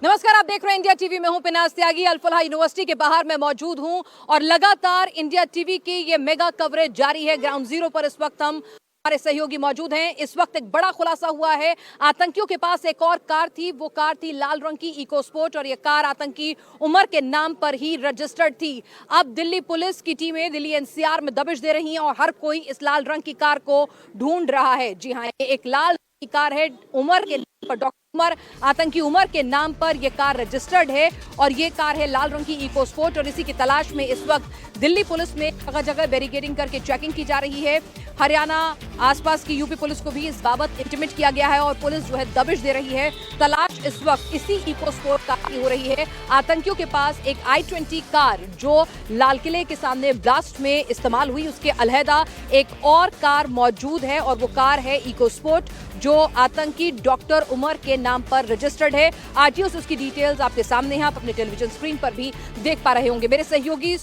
नमस्कार, आप देख रहे हैं इंडिया टीवी में हूं पिनाज त्यागी। अल फलाह यूनिवर्सिटी के बाहर मैं मौजूद हूं और लगातार इंडिया टीवी की ये मेगा कवरेज जारी है। ग्राउंड जीरो पर इस वक्त हमारे सहयोगी मौजूद हैं। इस वक्त एक बड़ा खुलासा हुआ है। आतंकियों के पास एक और कार थी, वो कार थी लाल रंग की इको स्पोर्ट और ये कार आतंकी उमर के नाम पर ही रजिस्टर्ड थी। अब दिल्ली पुलिस की टीमें दिल्ली एनसीआर में दबिश दे रही हैं और हर कोई इस लाल रंग की कार को ढूंढ रहा है। जी हाँ, ये एक लाल रंग की कार है, उमर के नाम पर, डॉक्टर उमर, आतंकी उमर के नाम पर यह कार रजिस्टर्ड है और ये कार है लाल रंग की इको स्पोर्ट और इसी की तलाश में इस वक्त दिल्ली पुलिस में जगह जगह बैरिकेडिंग करके चेकिंग की जा रही है। हरियाणा, आसपास की यूपी पुलिस को भी इस बाबत इंटिमेट किया गया है और पुलिस जो है दबिश दे रही है। तलाश इस वक्त इसी इको स्पोर्ट कार की हो रही है। आतंकियों के पास एक I-20 कार जो लाल किले के सामने ब्लास्ट में इस्तेमाल हुई, उसके अलहदा एक और कार मौजूद है और वो कार है इको स्पोर्ट जो आतंकी डॉक्टर उमर के नाम पर रजिस्टर्ड है। आरटीओ से उसकी डिटेल्स आपके सामने हैं, आप अपने टेलीविजन स्क्रीन पर भी देख पा रहे होंगे। मेरे सहयोगी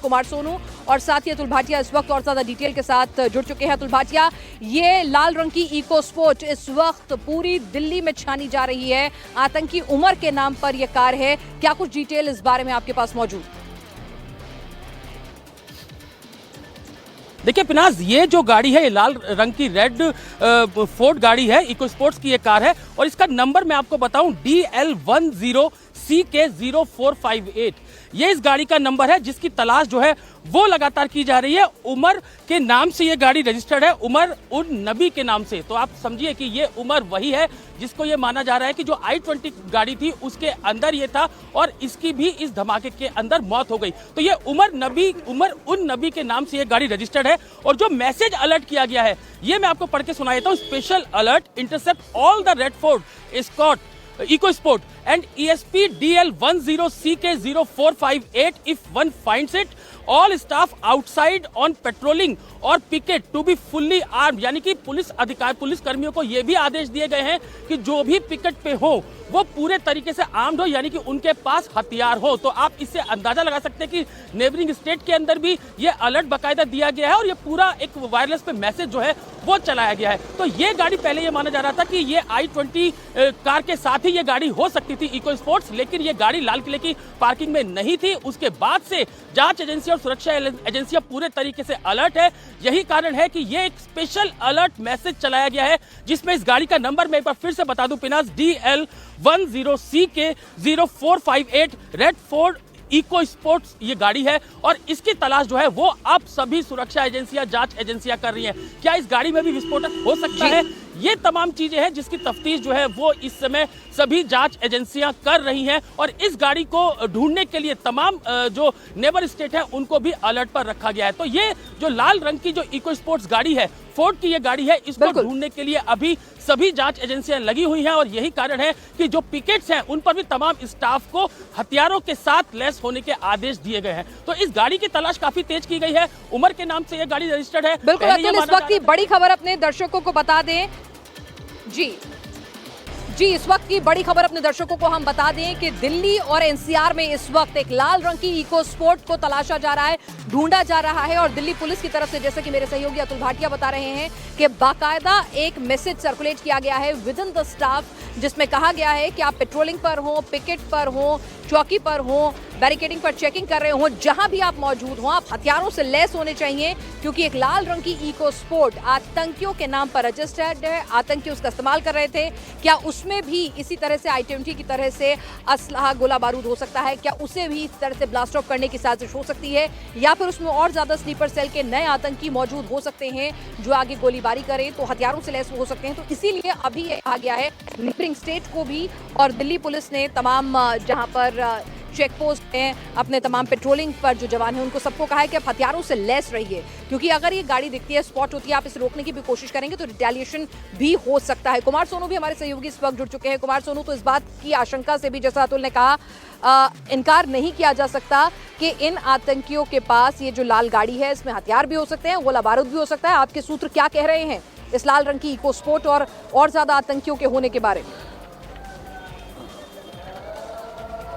कुमार सोनू और साथी अतुल भाटिया इस वक्त और ज्यादा डिटेल के साथ जुड़ चुके हैं। अतुल भाटिया, ये लाल रंग की इको स्पोर्ट इस वक्त पूरी दिल्ली में छानी जा रही है। आतंकी उमर के नाम पर यह कार है, क्या कुछ डिटेल इस बारे में आपके पास मौजूद? देखिए पिनाज, ये जो गाड़ी है ये लाल रंग की रेड फोर्ड गाड़ी है, इको स्पोर्ट्स की ये कार है और इसका नंबर मैं आपको बताऊं DL10CK0458। ये इस गाड़ी का नंबर है जिसकी तलाश जो है वो लगातार की जा रही है। उमर के नाम से ये गाड़ी रजिस्टर्ड है, उमर उन नबी के नाम से। तो आप समझिए कि ये उमर वही है जिसको ये माना जा रहा है कि जो I-20 गाड़ी थी उसके अंदर ये था और इसकी भी इस धमाके के अंदर मौत हो गई। तो ये उमर उन नबी के नाम से ये गाड़ी रजिस्टर्ड है और जो मैसेज अलर्ट किया गया है ये मैं आपको पढ़ के सुना देता हूँ। Special alert, intercept all the red Ford escort Eco Sport and ESP DL10CK0458 if one finds it. All staff outside on patrolling और picket to be fully arm, यानी कि पुलिस कर्मियों को यह भी आदेश दिए गए हैं कि जो भी पिकेट पे हो वो पूरे तरीके से आर्म्ड हो, यानी कि उनके पास हथियार हो। तो आप इससे अंदाजा लगा सकते हैं कि नेबरिंग स्टेट के अंदर भी ये अलर्ट बाकायदा दिया गया है और ये पूरा एक वायरलेस पे मैसेज जो है वो चलाया गया है। तो ये गाड़ी पहले ये माना जा रहा था कि ये I-20 कार के साथ ही ये गाड़ी हो सकती थी इको स्पोर्ट्स, लेकिन ये गाड़ी लाल किले की पार्किंग में नहीं थी। उसके बाद से जांच एजेंसी और सुरक्षा एजेंसियां पूरे तरीके से अलर्ट है। यही कारण है कि ये एक स्पेशल अलर्ट मैसेज चलाया गया है जिसमें इस गाड़ी का नंबर मैं एक बार फिर से बता दूं Pinaz, DL10CK0458 red Ford Eco Sports ये गाड़ी है और इसकी तलाश जो है वो अब सभी सुरक्षा एजेंसियां, जांच एजेंसियां कर रही हैं। क्या इस गाड़ी में भी विस्फोटक हो सकता है? ये तमाम चीजें हैं जिसकी तफ्तीश जो है वो इस समय सभी जांच एजेंसियां कर रही हैं और इस गाड़ी को ढूंढने के लिए तमाम जो नेबर स्टेट है उनको भी अलर्ट पर रखा गया है। तो ये जो लाल रंग की जो इको स्पोर्ट्स गाड़ी है, फोर्ड की ये गाड़ी है, इसको ढूंढने के लिए अभी सभी जांच एजेंसियां लगी हुई हैं और यही कारण है कि जो पिकेट्स हैं उन पर भी तमाम स्टाफ को हथियारों के साथ लैस होने के आदेश दिए गए हैं। तो इस गाड़ी की तलाश काफी तेज की गई है। उमर के नाम से ये गाड़ी रजिस्टर्ड है। बिल्कुल अतुल, इस वक्त की बड़ी खबर अपने दर्शकों को बता दें। जी, इस वक्त की बड़ी खबर अपने दर्शकों को हम बता दें कि दिल्ली और एनसीआर में इस वक्त एक लाल रंग की इको स्पोर्ट को तलाशा जा रहा है, ढूंढा जा रहा है और दिल्ली पुलिस की तरफ से, जैसे कि मेरे सहयोगी अतुल भाटिया बता रहे हैं, कि बाकायदा एक मैसेज सर्कुलेट किया गया है विद इन द स्टाफ जिसमें कहा गया है कि आप पेट्रोलिंग पर हो, पिकेट पर हो, चौकी पर हो, बैरिकेडिंग पर चेकिंग कर रहे हो, जहां भी आप मौजूद हो आप हथियारों से लैस होने चाहिए क्योंकि एक लाल रंग की इको स्पोर्ट आतंकियों के नाम पर रजिस्टर्ड है। आतंकी उसका इस्तेमाल कर रहे थे। क्या उसमें भी इसी तरह से I-20 की तरह से असलहा, गोला बारूद हो सकता है? क्या उसे भी इस तरह से ब्लास्ट ऑफ करने की साजिश हो सकती है या फिर उसमें और ज्यादा स्लीपर सेल के नए आतंकी मौजूद हो सकते हैं जो आगे गोलीबारी करें, तो हथियारों से लैस हो सकते हैं? तो इसीलिए अभी ये कहा गया है नेबरिंग स्टेट को भी और दिल्ली पुलिस ने तमाम जहां पर चेक पोस्ट हैं, अपने तमाम पेट्रोलिंग पर जो जवान हैं उनको सबको कहा है कि आप हथियारों से लैस रहिए क्योंकि अगर ये गाड़ी दिखती है, स्पॉट होती है, आप इसे रोकने की भी कोशिश करेंगे तो रिटेलिएशन भी हो सकता है। कुमार सोनू भी हमारे सहयोगी इस वक्त जुड़ चुके हैं। कुमार सोनू, तो इस बात की आशंका से भी, जैसा अतुल ने कहा, इनकार नहीं किया जा सकता कि इन आतंकियों के पास ये जो लाल गाड़ी है इसमें हथियार भी हो सकते हैं, गोला बारूद भी हो सकता है। आपके सूत्र क्या कह रहे हैं इस लाल रंग की इको स्पोर्ट और ज्यादा आतंकियों के होने के बारे में?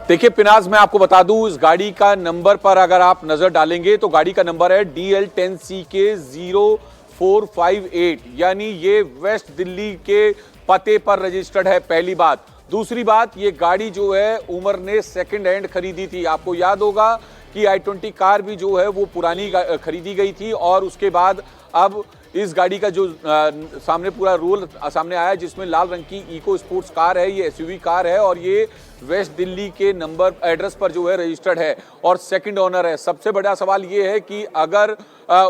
देखिए पिनाज, मैं आपको बता दूं इस गाड़ी का नंबर पर अगर आप नजर डालेंगे तो गाड़ी का नंबर है DL10CK0458, यानी ये वेस्ट दिल्ली के पते पर रजिस्टर्ड है। पहली बात, दूसरी बात, ये गाड़ी जो है उमर ने सेकंड हैंड खरीदी थी। आपको याद होगा कि i20 कार भी जो है वो पुरानी खरीदी गई थी और उसके बाद अब इस गाड़ी का जो सामने पूरा रोल सामने आया जिसमें लाल रंग की इको स्पोर्ट्स कार है, ये एसयूवी कार है और ये वेस्ट दिल्ली के नंबर एड्रेस पर जो है रजिस्टर्ड है और सेकंड ओनर है। सबसे बड़ा सवाल ये है कि अगर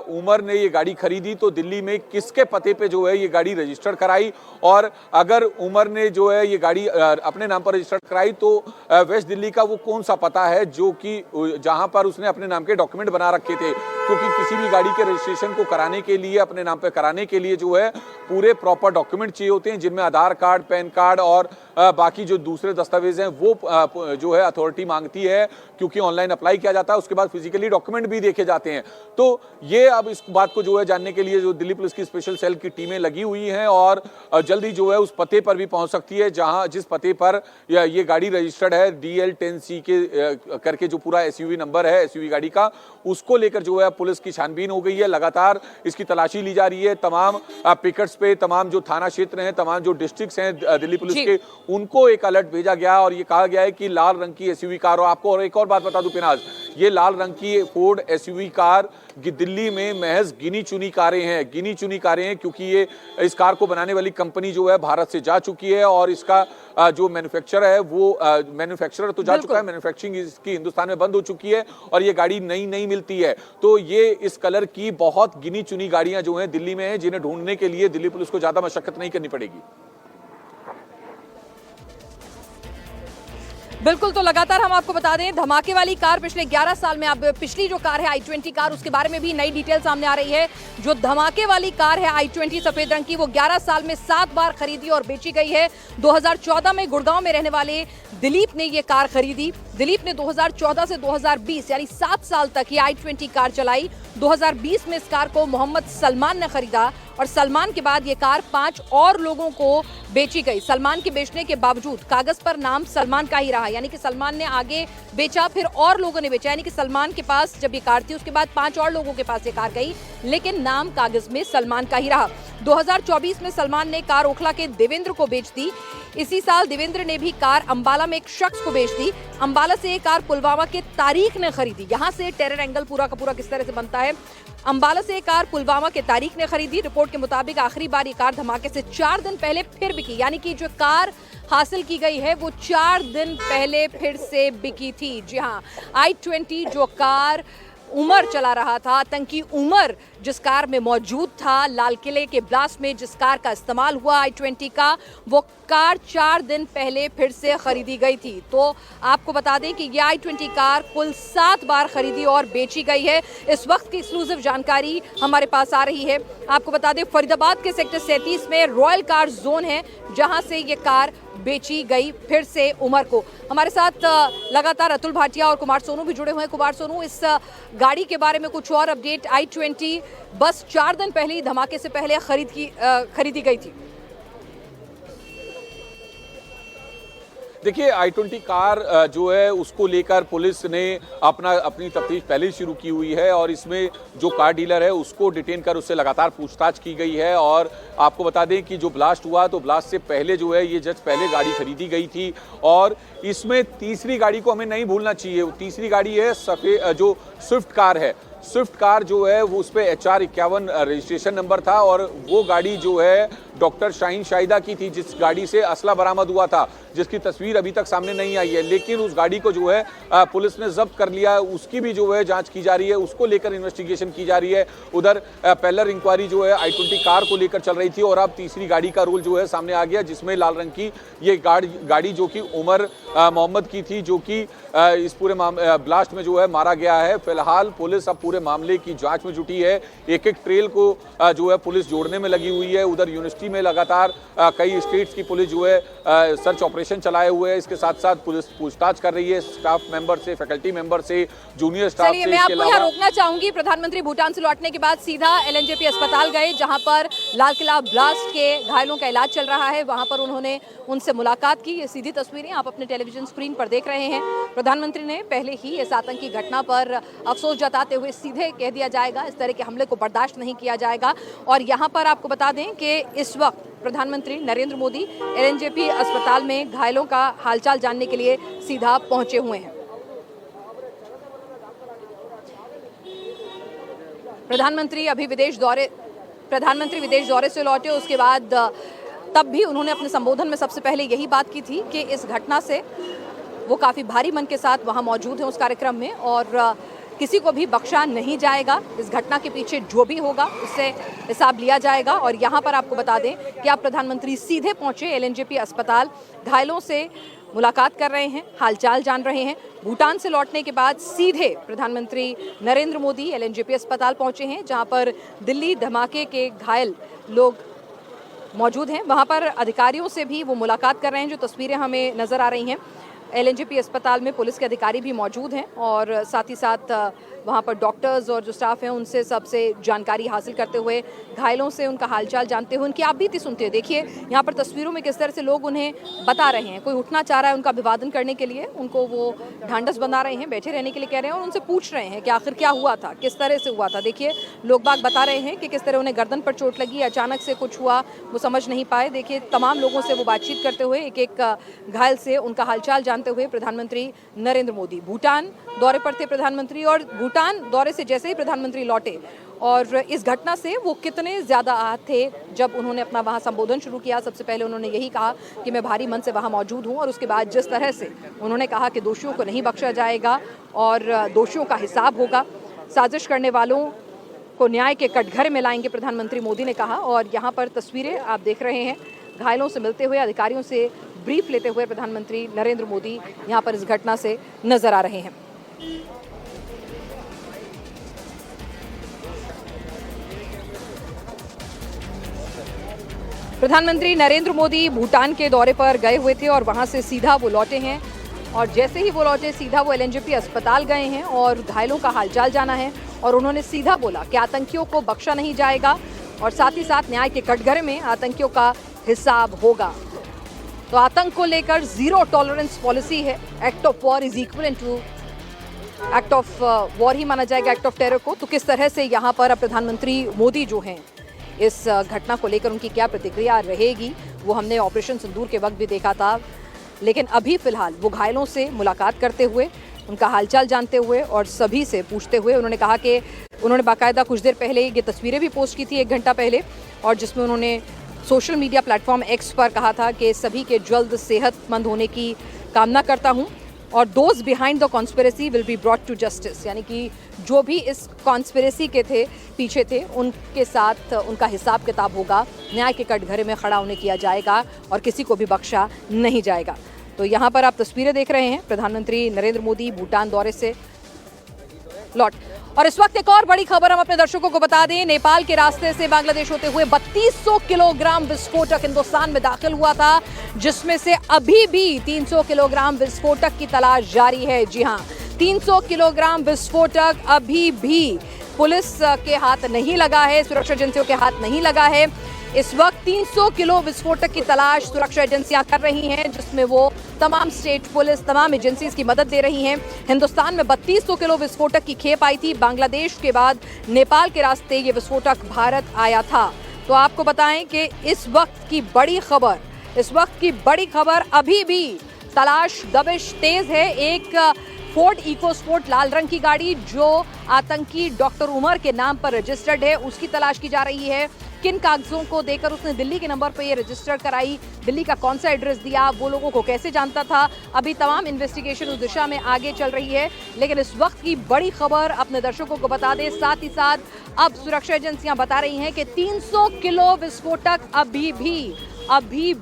उमर ने ये गाड़ी खरीदी तो दिल्ली में किसके पते पे जो है ये गाड़ी रजिस्टर्ड कराई, और अगर उमर ने जो है ये गाड़ी अपने नाम पर रजिस्टर्ड कराई तो वेस्ट दिल्ली का वो कौन सा पता है जो कि जहां पर उसने अपने नाम के डॉक्यूमेंट बना रखे थे, क्योंकि किसी भी गाड़ी के रजिस्ट्रेशन को कराने के लिए अपने नाम पे कराने के लिए जो है पूरे प्रॉपर डॉक्यूमेंट चाहिए होते हैं, जिनमें आधार कार्ड, पैन कार्ड और बाकी जो दूसरे दस्तावेज हैं वो जो है अथॉरिटी मांगती है, क्योंकि ऑनलाइन अप्लाई किया जाता है, उसके बाद फिजिकली डॉक्यूमेंट भी देखे जाते हैं। तो ये अब इस बात को जो है जानने के लिए जो दिल्ली पुलिस की स्पेशल सेल की टीमें लगी हुई हैं और जल्दी जो है उस पते पर भी पहुंच सकती है जहां जिस पते पर ये गाड़ी रजिस्टर्ड है DL10C के करके जो पूरा एसयूवी नंबर है एसयूवी गाड़ी का, उसको लेकर जो है पुलिस की छानबीन हो गई है। लगातार इसकी तलाशी ली जा रही है। तमाम पिकेट्स पे तमाम जो थाना क्षेत्र हैं, तमाम जो डिस्ट्रिक्ट्स हैं दिल्ली पुलिस के, उनको एक अलर्ट भेजा गया और ये कहा गया है कि लाल रंग की एसयूवी कार। और आपको और एक और बात बता दूं पिनाज, ये लाल रंग की फोर्ड एसयूवी कार दिल्ली में महज गिनी चुनी कारें हैं, क्योंकि ये इस कार को बनाने वाली कंपनी जो है भारत से जा चुकी है और इसका जो मैन्युफैक्चरर है वो मैन्युफैक्चरर तो जा चुका है, मैन्युफैक्चरिंग इसकी हिंदुस्तान में बंद हो चुकी है और ये गाड़ी नई मिलती है। तो ये इस कलर की बहुत गिनी चुनी गाड़ियां जो हैं दिल्ली में हैं, जिन्हें ढूंढने के लिए दिल्ली पुलिस को ज्यादा मशक्कत नहीं करनी पड़ेगी। बिल्कुल, तो लगातार हम आपको बता दें धमाके वाली कार पिछले 11 साल में, अब पिछली जो कार है i20 कार, उसके बारे में भी नई डिटेल सामने आ रही है। जो धमाके वाली कार है i20 सफेद रंग की, वो 11 साल में 7 बार खरीदी और बेची गई है। 2014 में गुड़गांव में रहने वाले दिलीप ने ये कार खरीदी। दिलीप ने 2014 से 2020 यानी 7 साल तक ये i20 कार चलाई। 2020 में इस कार को मोहम्मद सलमान ने खरीदा और सलमान के बाद ये कार 5 और लोगों को बेची गई। सलमान के बेचने के बावजूद कागज पर नाम सलमान का ही रहा, यानी कि सलमान ने आगे बेचा, फिर और लोगों ने बेचा, यानी कि सलमान के पास जब ये कार थी उसके बाद 5 और लोगों के पास ये कार गई, लेकिन नाम कागज में सलमान का ही रहा। 2024 में सलमान ने कार ओखला के देवेंद्र को बेच दी। इसी साल देवेंद्र ने भी कार अंबाला में एक शख्स को बेच दी। अंबाला से एक कार पुलवामा के तारीख ने खरीदी। यहाँ से टेरर एंगल पूरा का पूरा किस तरह से बनता है। अंबाला से एक कार पुलवामा के तारीख ने खरीदी। रिपोर्ट के मुताबिक आखिरी बार ये कार धमाके से 4 दिन पहले फिर बिकी, यानी कि जो कार हासिल की गई है वो 4 दिन पहले फिर से बिकी थी। जी हाँ, i20 जो कार उमर चला रहा था, आतंकी उमर जिस कार में मौजूद था, लाल किले के ब्लास्ट में जिस कार का इस्तेमाल हुआ i20 का, वो कार 4 दिन पहले फिर से खरीदी गई थी। तो आपको बता दें कि ये i20 कार कुल 7 बार खरीदी और बेची गई है। इस वक्त की एक्सक्लूसिव जानकारी हमारे पास आ रही है। आपको बता दें फरीदाबाद के सेक्टर 37 में रॉयल कार जोन है, जहां से ये कार बेची गई फिर से उमर को। हमारे साथ लगातार अतुल भाटिया और कुमार सोनू भी जुड़े हुए हैं। कुमार सोनू, इस गाड़ी के बारे में कुछ और अपडेट? i20 बस 4 दिन पहले ही धमाके से पहले खरीदी गई थी। देखिए, i20 कार जो है उसको लेकर पुलिस ने अपनी तफ्तीश पहले ही शुरू की हुई है और इसमें जो कार डीलर है उसको डिटेन कर उससे लगातार पूछताछ की गई है। और आपको बता दें कि जो ब्लास्ट हुआ तो ब्लास्ट से पहले जो है ये जस्ट पहले गाड़ी खरीदी गई थी और इसमें तीसरी गाड़ी को हमें नहीं भूलना चाहिए। तीसरी गाड़ी है सफेद जो स्विफ्ट कार है। स्विफ्ट कार जो है वो उस पर HR51 रजिस्ट्रेशन नंबर था और वो गाड़ी जो है डॉक्टर शाहीन शाहिदा की थी, जिस गाड़ी से असला बरामद हुआ था, जिसकी तस्वीर अभी तक सामने नहीं आई है। लेकिन उस गाड़ी को जो है पुलिस ने जब्त कर लिया, उसकी भी जो है जांच की जा रही है, उसको लेकर इन्वेस्टिगेशन की जा रही है। उधर पैरेलल इंक्वायरी जो है i20 कार को लेकर चल रही थी और अब तीसरी गाड़ी का रोल जो है सामने आ गया, जिसमें लाल रंग की ये गाड़ी जो कि उमर मोहम्मद की थी, जो कि इस पूरे ब्लास्ट में जो है मारा गया है। फिलहाल पुलिस अब पूरे मामले की जांच में जुटी है। एक एक ट्रेल को जो है पुलिस जोड़ने में लगी हुई है। उधर यूनिवर्सिटी में लगातार कई स्टेट्स की पुलिस जो है सर्च ऑपरेशन चलाए हुए है। इसके साथ साथ पुलिस पूछताछ कर रही है स्टाफ मेंबर से, फैकल्टी मेंबर से, जूनियर स्टाफ से। मैं आपको यहाँ रोकना चाहूंगी। प्रधानमंत्री भूटान से लौटने के बाद सीधा LNJP अस्पताल गए, जहां पर लाल किला ब्लास्ट के घायलों का इलाज चल रहा है। वहां पर उन्होंने उनसे मुलाकात की। ये सीधी तस्वीरें आप अपने टेलीविजन स्क्रीन पर देख रहे हैं। प्रधानमंत्री ने पहले ही इस आतंकी घटना पर अफसोस जताते हुए सीधे कह दिया जाएगा, इस तरह के हमले को बर्दाश्त नहीं किया जाएगा। और यहाँ पर आपको बता दें कि इस इस वक्त प्रधानमंत्री नरेंद्र मोदी एलएनजेपी अस्पताल में घायलों का हालचाल जानने के लिए सीधा पहुंचे हुए हैं। प्रधानमंत्री विदेश दौरे से लौटे, उसके बाद तब भी उन्होंने अपने संबोधन में सबसे पहले यही बात की थी कि इस घटना से वो काफ़ी भारी मन के साथ वहां मौजूद हैं उस कार्यक्रम में, और किसी को भी बख्शा नहीं जाएगा। इस घटना के पीछे जो भी होगा उससे हिसाब लिया जाएगा। और यहाँ पर आपको बता दें कि आप प्रधानमंत्री सीधे पहुंचे एलएनजेपी अस्पताल, घायलों से मुलाकात कर रहे हैं, हालचाल जान रहे हैं। भूटान से लौटने के बाद सीधे प्रधानमंत्री नरेंद्र मोदी एलएनजेपी अस्पताल पहुंचे हैं, जहां पर दिल्ली धमाके के घायल लोग मौजूद हैं। वहां पर अधिकारियों से भी वो मुलाकात कर रहे हैं। जो तस्वीरें हमें नज़र आ रही हैं, एलएनजेपी अस्पताल में पुलिस के अधिकारी भी मौजूद हैं और साथ ही साथ वहाँ पर डॉक्टर्स और जो स्टाफ हैं उनसे सबसे जानकारी हासिल करते हुए, घायलों से उनका हालचाल जानते हुए, उनकी आप बीती सुनते हुए। देखिए यहाँ पर तस्वीरों में किस तरह से लोग उन्हें बता रहे हैं। कोई उठना चाह रहा है उनका अभिवादन करने के लिए, उनको वो ढांढस बना रहे हैं, बैठे रहने के लिए कह रहे हैं और उनसे पूछ रहे हैं कि आखिर क्या हुआ था, किस तरह से हुआ था। देखिए लोग बाग बता रहे हैं कि किस तरह उन्हें गर्दन पर चोट लगी, अचानक से कुछ हुआ, वो समझ नहीं पाए। देखिए तमाम लोगों से वो बातचीत करते हुए, एक एक घायल से उनका हालचाल जानते हुए प्रधानमंत्री नरेंद्र मोदी भूटान दौरे पर थे प्रधानमंत्री, और भूटान दौरे से जैसे ही प्रधानमंत्री लौटे और इस घटना से वो कितने ज़्यादा आहत थे जब उन्होंने अपना वहाँ संबोधन शुरू किया। सबसे पहले उन्होंने यही कहा कि मैं भारी मन से वहाँ मौजूद हूँ, और उसके बाद जिस तरह से उन्होंने कहा कि दोषियों को नहीं बख्शा जाएगा और दोषियों का हिसाब होगा, साजिश करने वालों को न्याय के कटघरे में लाएंगे, प्रधानमंत्री मोदी ने कहा। और यहाँ पर तस्वीरें आप देख रहे हैं, घायलों से मिलते हुए, अधिकारियों से ब्रीफ लेते हुए प्रधानमंत्री नरेंद्र मोदी यहाँ पर इस घटना से नजर आ रहे हैं। प्रधानमंत्री नरेंद्र मोदी भूटान के दौरे पर गए हुए थे और वहां से सीधा वो लौटे हैं, और जैसे ही वो लौटे सीधा वो एलएनजेपी अस्पताल गए हैं और घायलों का हालचाल जाना है। और उन्होंने सीधा बोला कि आतंकियों को बख्शा नहीं जाएगा और साथ ही साथ न्याय के कटघरे में आतंकियों का हिसाब होगा। तो आतंक को लेकर जीरो टॉलरेंस पॉलिसी है। Act of war is equal to act of war ही माना जाएगा एक्ट ऑफ टेरर को। तो किस तरह से यहाँ पर प्रधानमंत्री मोदी जो हैं, इस घटना को लेकर उनकी क्या प्रतिक्रिया रहेगी, वो हमने ऑपरेशन सिंदूर के वक्त भी देखा था। लेकिन अभी फिलहाल वो घायलों से मुलाकात करते हुए, उनका हालचाल जानते हुए और सभी से पूछते हुए, उन्होंने कहा कि उन्होंने बाकायदा कुछ देर पहले ये तस्वीरें भी पोस्ट की थी 1 घंटा पहले, और जिसमें उन्होंने सोशल मीडिया प्लेटफॉर्म एक्स पर कहा था कि सभी के जल्द सेहतमंद होने की कामना करता हूं और those behind the conspiracy will be brought to justice, यानी कि जो भी इस कॉन्स्पिरेसी के पीछे थे उनके साथ उनका हिसाब किताब होगा, न्याय के कटघरे में खड़ा होने किया जाएगा और किसी को भी बख्शा नहीं जाएगा। तो यहाँ पर आप तस्वीरें देख रहे हैं प्रधानमंत्री नरेंद्र मोदी भूटान दौरे से लौट। और इस वक्त एक और बड़ी खबर हम अपने दर्शकों को बता दें, नेपाल के रास्ते से बांग्लादेश होते हुए 3200 किलोग्राम विस्फोटक हिंदुस्तान में दाखिल हुआ था, जिसमें से अभी भी 300 किलोग्राम विस्फोटक की तलाश जारी है। जी हां, 300 किलोग्राम विस्फोटक अभी भी पुलिस के हाथ नहीं लगा है, सुरक्षा एजेंसियों के हाथ नहीं लगा है। इस वक्त 300 किलो विस्फोटक की तलाश सुरक्षा एजेंसियां कर रही हैं, जिसमें वो तमाम स्टेट पुलिस, तमाम एजेंसीज की मदद दे रही हैं। हिंदुस्तान में 3200 किलो विस्फोटक की खेप आई थी। बांग्लादेश के बाद नेपाल के रास्ते ये विस्फोटक भारत आया था। तो आपको बताएं कि इस वक्त की बड़ी खबर अभी भी तलाश दबिश तेज है। एक फोर्ड इकोस्पोर्ट लाल रंग की गाड़ी जो आतंकी डॉक्टर उमर के नाम पर रजिस्टर्ड है, उसकी तलाश की जा रही है। किन कागजों को देकर उसने दिल्ली के नंबर पर ये रजिस्टर कराई, दिल्ली का कौन सा एड्रेस दिया, वो लोगों को कैसे जानता था, अभी तमाम इन्वेस्टिगेशन उस दिशा में आगे चल रही है। लेकिन इस वक्त की बड़ी खबर अपने दर्शकों को बता दें, साथ ही साथ अब सुरक्षा एजेंसियां बता रही हैं कि 300 किलो विस्फोटक अभी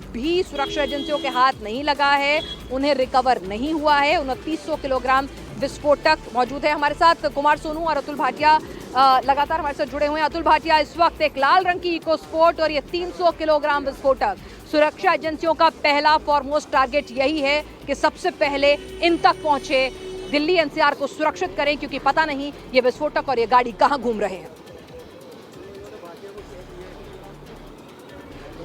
भी सुरक्षा एजेंसियों के हाथ नहीं लगा है, उन्हें रिकवर नहीं हुआ है। 2900 किलोग्राम विस्फोटक मौजूद है। हमारे साथ कुमार सोनू और अतुल भाटिया लगातार हमारे साथ जुड़े हुए हैं। अतुल भाटिया, इस वक्त एक लाल रंग की इकोस्पोर्ट और ये 300 किलोग्राम विस्फोटक, सुरक्षा एजेंसियों का पहला फॉरमोस्ट टारगेट यही है कि सबसे पहले इन तक पहुंचे, दिल्ली एनसीआर को सुरक्षित करें, क्योंकि पता नहीं ये विस्फोटक और ये गाड़ी कहां घूम रहे हैं।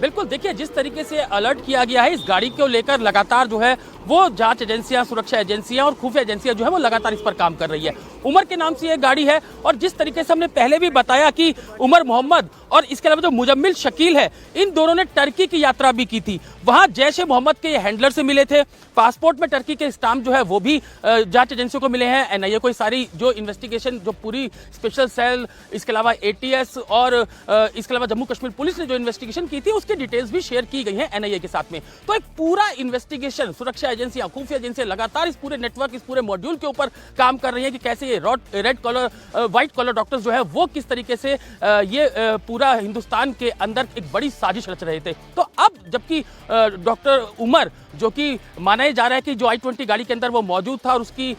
बिल्कुल, देखिए जिस तरीके से अलर्ट किया गया है इस गाड़ी को लेकर, लगातार जो है वो जांच एजेंसियां, सुरक्षा एजेंसियां और खुफिया एजेंसियां जो है वो लगातार इस पर काम कर रही है। उमर के नाम से ये गाड़ी है। और जिस तरीके से हमने पहले भी बताया कि उमर मोहम्मद और इसके अलावा जो मुजम्मिल शकील है, इन दोनों ने टर्की की यात्रा भी की थी। वहां जैश ए मोहम्मद के हैंडलर से मिले थे, पासपोर्ट में टर्की के स्टाम्प जो है वो भी जांच एजेंसियों को मिले हैं। एनआईए को सारी जो इन्वेस्टिगेशन, जो पूरी स्पेशल सेल, इसके अलावा एटीएस और इसके अलावा जम्मू कश्मीर पुलिस ने जो इन्वेस्टिगेशन की थी उसकी डिटेल्स भी शेयर की गई हैं एनआईए के साथ में। तो एक पूरा इन्वेस्टिगेशन, सुरक्षा एजेंसियां, खुफिया एजेंसियां लगातार इस पूरे नेटवर्क, इस पूरे मॉड्यूल के ऊपर काम कर रही है कि कैसे ये red collar, white collar doctors जो है वो किस तरीके से ये पूरा हिंदुस्तान के अंदर एक बड़ी साजिश रच रहे थे। तो अब जबकि डॉक्टर उमर, जो कि माना जा रहा है कि जो i20 गाड़ी के अंदर वो मौजूद था और उसकी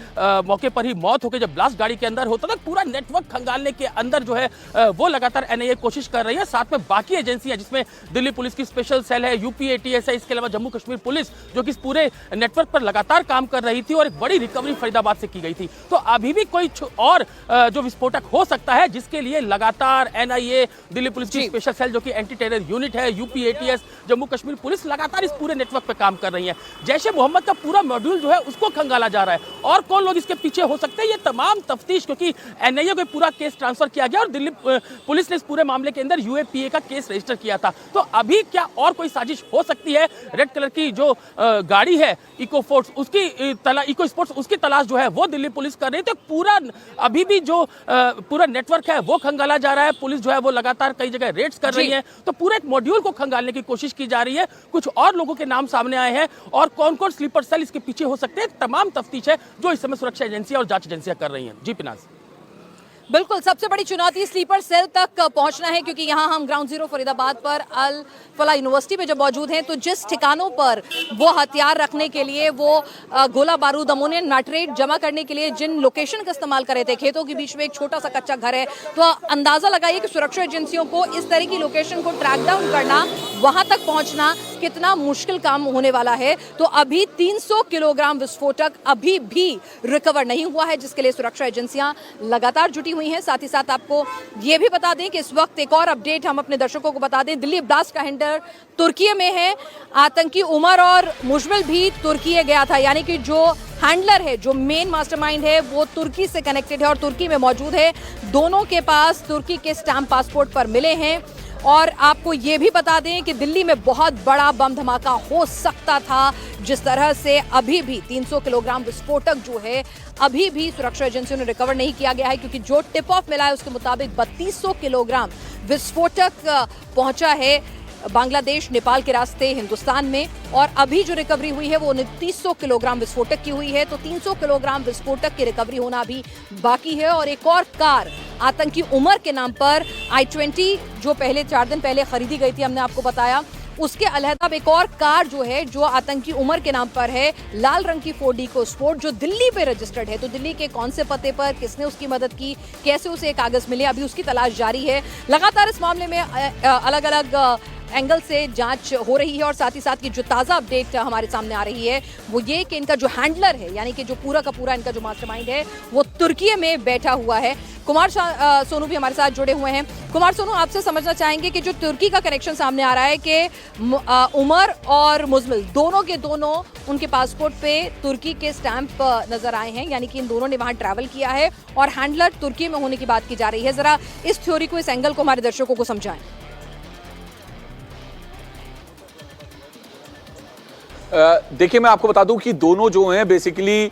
मौके पर ही मौत हो गई जब ब्लास्ट गाड़ी के अंदर होता था, पूरा नेटवर्क खंगालने के अंदर जो है वो लगातार एनआईए कोशिश कर रही है। साथ में बाकी एजेंसियां, जिसमें दिल्ली पुलिस की स्पेशल सेल है, यूपी एटीएस है, इसके अलावा जम्मू कश्मीर पुलिस, जो कि इस पूरे नेटवर्क पर लगातार काम कर रही थी और एक बड़ी रिकवरी फरीदाबाद से की गई थी। तो अभी भी कोई और जो विस्फोटक हो सकता है, जिसके लिए लगातार एनआईए, दिल्ली पुलिस की स्पेशल सेल जो कि एंटी टेरर यूनिट है, UP ATS, Jammu Kashmir police लगातार इस पूरे नेटवर्क पर काम कर रही है। जैश ए मोहम्मद का पूरा मॉड्यूल जो है उसको खंगाला जा रहा है और कौन लोग इसके पीछे हो सकते हैं, ये तमाम तफ्तीश, क्योंकि एनआईए को पूरा केस ट्रांसफर किया गया और दिल्ली पुलिस ने इस पूरे मामले के अंदर यूएपीए का केस रजिस्टर किया था। तो अभी क्या और कोई साजिश हो सकती है? रेड कलर की जो गाड़ी है इको स्पोर्ट्स, उसकी तलाश जो है वो दिल्ली पुलिस कर रही है। तो पूरा अभी भी जो पूरा नेटवर्क है वो खंगाला जा रहा है। पुलिस जो है वो लगातार कई जगह रेड्स कर रही है। तो पूरे एक मॉड्यूल को खंगालने की कोशिश की जा रही है। कुछ और लोगों के नाम सामने आए हैं और कौन कौन स्लीपर सेल इसके पीछे हो सकते हैं, तमाम तफ्तीश है जो इस समय सुरक्षा एजेंसियां और जांच एजेंसियां कर रही हैं। जी पिनाज। बिल्कुल, सबसे बड़ी चुनौती स्लीपर सेल तक पहुंचना है, क्योंकि यहाँ हम ग्राउंड जीरो फरीदाबाद पर अल फलाह यूनिवर्सिटी में जब मौजूद हैं तो जिस ठिकानों पर वो हथियार रखने के लिए, वो गोला बारूद, अमोनियम नाइट्रेट जमा करने के लिए जिन लोकेशन का इस्तेमाल कर रहे थे, खेतों के बीच में एक छोटा सा कच्चा घर है, तो अंदाजा लगाइए कि सुरक्षा एजेंसियों को इस तरह की लोकेशन को ट्रैक डाउन करना, वहां तक पहुंचना कितना मुश्किल काम होने वाला है। तो अभी 300 किलोग्राम विस्फोटक अभी भी रिकवर नहीं हुआ है, जिसके लिए सुरक्षा एजेंसियां लगातार जुटी हुई हैं। साथ ही साथ आपको ये भी बता दें कि इस वक्त एक और अपडेट हम अपने दर्शकों को बता दें, दिल्ली ब्लास्ट का हैंडलर तुर्की में है। आतंकी उमर और मुजमिल भी तुर्की गया था, यानी कि जो हैंडलर है, जो मेन मास्टरमाइंड है, वो तुर्की से कनेक्टेड है और तुर्की में मौजूद है। दोनों के पास तुर्की के स्टैंप पासपोर्ट पर मिले हैं। और आपको ये भी बता दें कि दिल्ली में बहुत बड़ा बम धमाका हो सकता था, जिस तरह से अभी भी 300 किलोग्राम विस्फोटक जो है अभी भी सुरक्षा एजेंसियों ने रिकवर नहीं किया गया है, क्योंकि जो टिप ऑफ मिला है उसके मुताबिक 3200 किलोग्राम विस्फोटक पहुंचा है बांग्लादेश, नेपाल के रास्ते हिंदुस्तान में। और अभी जो रिकवरी हुई है वो 2900 किलोग्राम विस्फोटक की हुई है। तो 300 किलोग्राम विस्फोटक की रिकवरी होना भी बाकी है। और एक और कार आतंकी उमर के नाम पर i20 जो पहले 4 दिन पहले खरीदी गई थी, हमने आपको बताया, उसके अलहदा एक और कार जो है जो आतंकी उमर के नाम पर है, लाल रंग की फोर्ड इको स्पोर्ट, जो दिल्ली पे रजिस्टर्ड है। तो दिल्ली के कौन से पते पर, किसने उसकी मदद की, कैसे उसे कागज मिले, अभी उसकी तलाश जारी है। लगातार इस मामले में अलग अलग एंगल से जांच हो रही है। और साथ ही साथ की जो ताज़ा अपडेट हमारे सामने आ रही है वो ये कि इनका जो हैंडलर है, यानी कि जो पूरा का पूरा इनका जो मास्टरमाइंड है, वो तुर्की में बैठा हुआ है। कुमार सोनू भी हमारे साथ जुड़े हुए हैं। कुमार सोनू, आपसे समझना चाहेंगे कि जो तुर्की का कनेक्शन सामने आ रहा है कि उमर और मुजमिल दोनों के दोनों, उनके पासपोर्ट पे तुर्की के स्टैंप नजर आए हैं, यानी कि इन दोनों ने वहां ट्रैवल किया है और हैंडलर तुर्की में होने की बात की जा रही है। जरा इस थ्योरी को, इस एंगल को हमारे दर्शकों को समझाएं। देखिए, मैं आपको बता दूं कि दोनों जो हैं बेसिकली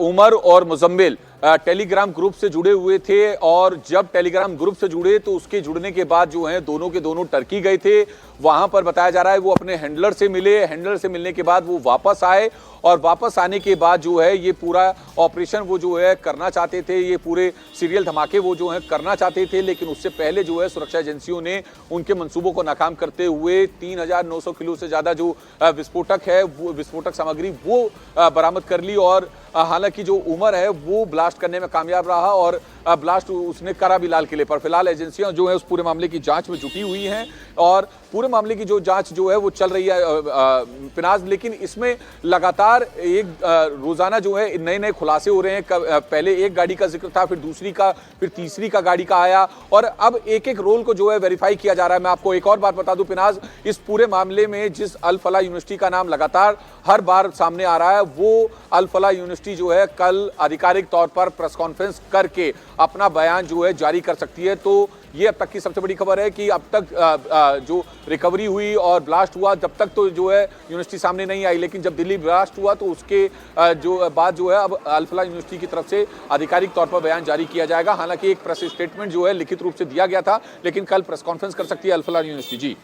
उमर और मुजम्मिल टेलीग्राम ग्रुप से जुड़े हुए थे। और जब टेलीग्राम ग्रुप से जुड़े तो उसके जुड़ने के बाद जो है दोनों के दोनों टर्की गए थे। वहां पर बताया जा रहा है वो अपने हैंडलर से मिले, हैंडलर से मिलने के बाद वो वापस आए और वापस आने के बाद जो है ये पूरा ऑपरेशन वो जो है करना चाहते थे, ये पूरे सीरियल धमाके वो जो है करना चाहते थे। लेकिन उससे पहले जो है सुरक्षा एजेंसियों ने उनके मंसूबों को नाकाम करते हुए 3900 किलो से ज्यादा जो विस्फोटक है, वो विस्फोटक सामग्री वो बरामद कर ली। और हालांकि जो उमर है वो ब्लास्ट करने में कामयाब रहा और ब्लास्ट उसने करा भी लाल किले पर। फिलहाल एजेंसियां जो है उस पूरे मामले की जांच में जुटी हुई हैं और पूरे मामले की जो जांच जो है वो चल रही है पिनाज। लेकिन इसमें लगातार एक रोजाना जो है नए नए खुलासे हो रहे हैं। पहले एक गाड़ी का जिक्र था, फिर दूसरी का, फिर तीसरी का गाड़ी का आया और अब एक एक रोल को जो है वेरीफाई किया जा रहा है। मैं आपको एक और बात बता दूं पिनाज, इस पूरे मामले में जिस अल फलाह यूनिवर्सिटी का नाम लगातार हर बार सामने आ रहा है वो अल फलाह यूनिवर्सिटी जो है कल आधिकारिक तौर पर प्रेस कॉन्फ्रेंस करके अपना बयान जो है जारी कर सकती है। तो ये अब तक की सबसे बड़ी खबर है कि अब तक जो रिकवरी हुई और ब्लास्ट हुआ जब तक तो जो है यूनिवर्सिटी सामने नहीं आई, लेकिन जब दिल्ली ब्लास्ट हुआ तो उसके जो बाद जो है अब अल फलाह यूनिवर्सिटी की तरफ से आधिकारिक तौर पर बयान जारी किया जाएगा। हालांकि एक प्रेस स्टेटमेंट जो है लिखित रूप से दिया गया था, लेकिन कल प्रेस कॉन्फ्रेंस कर सकती है अल फलाह यूनिवर्सिटी। जी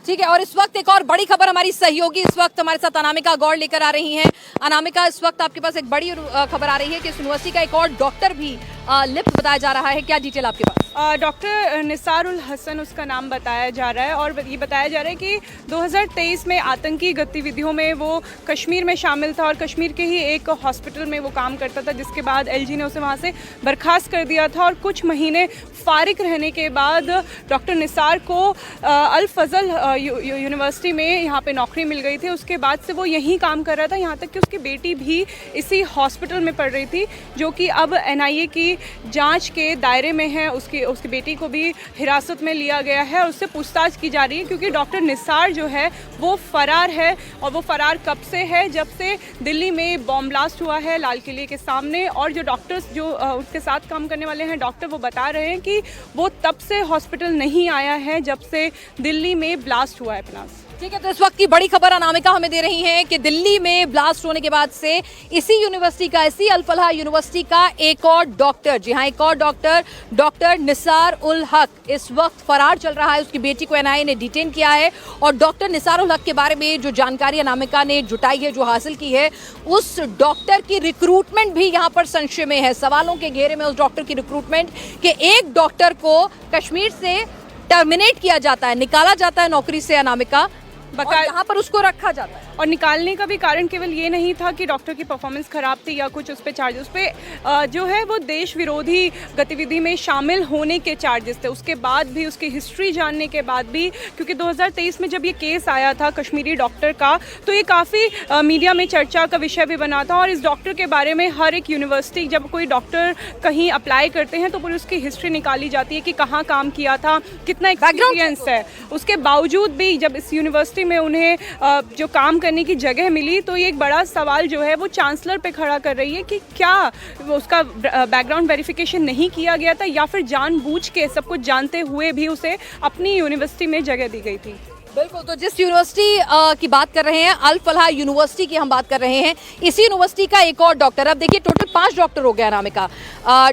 ठीक है, और इस वक्त एक और बड़ी खबर हमारी सहयोगी इस वक्त हमारे साथ अनामिका गौड़ लेकर आ रही हैं। अनामिका, इस वक्त आपके पास एक बड़ी खबर आ रही है कि इस यूनिवर्सिटी का एक और डॉक्टर भी लिप्त बताया जा रहा है। क्या डिटेल आपके पास? डॉक्टर निसार उल हसन उसका नाम बताया जा रहा है और ये बताया जा रहा है कि 2023 में आतंकी गतिविधियों में वो कश्मीर में शामिल था और कश्मीर के ही एक हॉस्पिटल में वो काम करता था, जिसके बाद एलजी ने उसे वहाँ से बर्खास्त कर दिया था और कुछ महीने फारिग रहने के बाद डॉक्टर निसार को अल फजल यूनिवर्सिटी में यहाँ पे नौकरी मिल गई थी। उसके बाद से वो यहीं काम कर रहा था, यहाँ तक कि उसकी बेटी भी इसी हॉस्पिटल में पढ़ रही थी, जो कि अब एनआईए की जांच के दायरे में है। उसकी बेटी को भी हिरासत में लिया गया है और उससे पूछताछ की जा रही है, क्योंकि डॉक्टर निसार जो है वो फरार है। और वो फरार कब से है? जब से दिल्ली में बॉम्ब ब्लास्ट हुआ है लाल किले के सामने। और जो डॉक्टर्स जो उसके साथ काम करने वाले हैं डॉक्टर, वो बता रहे हैं कि वो तब से हॉस्पिटल नहीं आया है जब से दिल्ली में ब्लास्ट हुआ है। पिनाज, ठीक है, तो इस वक्त की बड़ी खबर अनामिका हमें दे रही हैं कि दिल्ली में ब्लास्ट होने के बाद से इसी यूनिवर्सिटी का, इसी अल फलाह यूनिवर्सिटी का एक और डॉक्टर, जी हाँ एक और डॉक्टर, डॉक्टर निसार उल हक इस वक्त फरार चल रहा है। उसकी बेटी को एनआईए ने डिटेन किया है और डॉक्टर निसार उल हक के बारे में जो जानकारी अनामिका ने जुटाई है, जो हासिल की है, उस डॉक्टर की रिक्रूटमेंट भी यहाँ पर संशय में है। सवालों के घेरे में उस डॉक्टर की रिक्रूटमेंट कि एक डॉक्टर को कश्मीर से टर्मिनेट किया जाता है, निकाला जाता है नौकरी से अनामिका, और यहाँ पर उसको रखा जाता है। और निकालने का भी कारण केवल ये नहीं था कि डॉक्टर की परफॉर्मेंस खराब थी या कुछ उस पे चार्जेस, उस पे जो है वो देश विरोधी गतिविधि में शामिल होने के चार्जेस थे। उसके बाद भी, उसकी हिस्ट्री जानने के बाद भी, क्योंकि 2023 में जब ये केस आया था कश्मीरी डॉक्टर का, तो ये काफ़ी मीडिया में चर्चा का विषय भी बना था। और इस डॉक्टर के बारे में हर एक यूनिवर्सिटी, जब कोई डॉक्टर कहीं अप्लाई करते हैं तो पूरी उसकी हिस्ट्री निकाली जाती है कि कहाँ काम किया था, कितना एक्सपीरियंस है। उसके बावजूद भी जब इस यूनिवर्सिटी में उन्हें जो काम करने की जगह मिली, तो ये एक बड़ा सवाल जो है वो चांसलर पे खड़ा कर रही है कि क्या उसका बैकग्राउंड वेरिफिकेशन नहीं किया गया था या फिर जानबूझ के सब कुछ जानते हुए भी उसे अपनी यूनिवर्सिटी में जगह दी गई थी। बिल्कुल, तो जिस यूनिवर्सिटी की बात कर रहे हैं, अल फलाह यूनिवर्सिटी की हम बात कर रहे हैं, इसी यूनिवर्सिटी का एक और डॉक्टर, अब देखिए टोटल 5 डॉक्टर हो गए Anamika,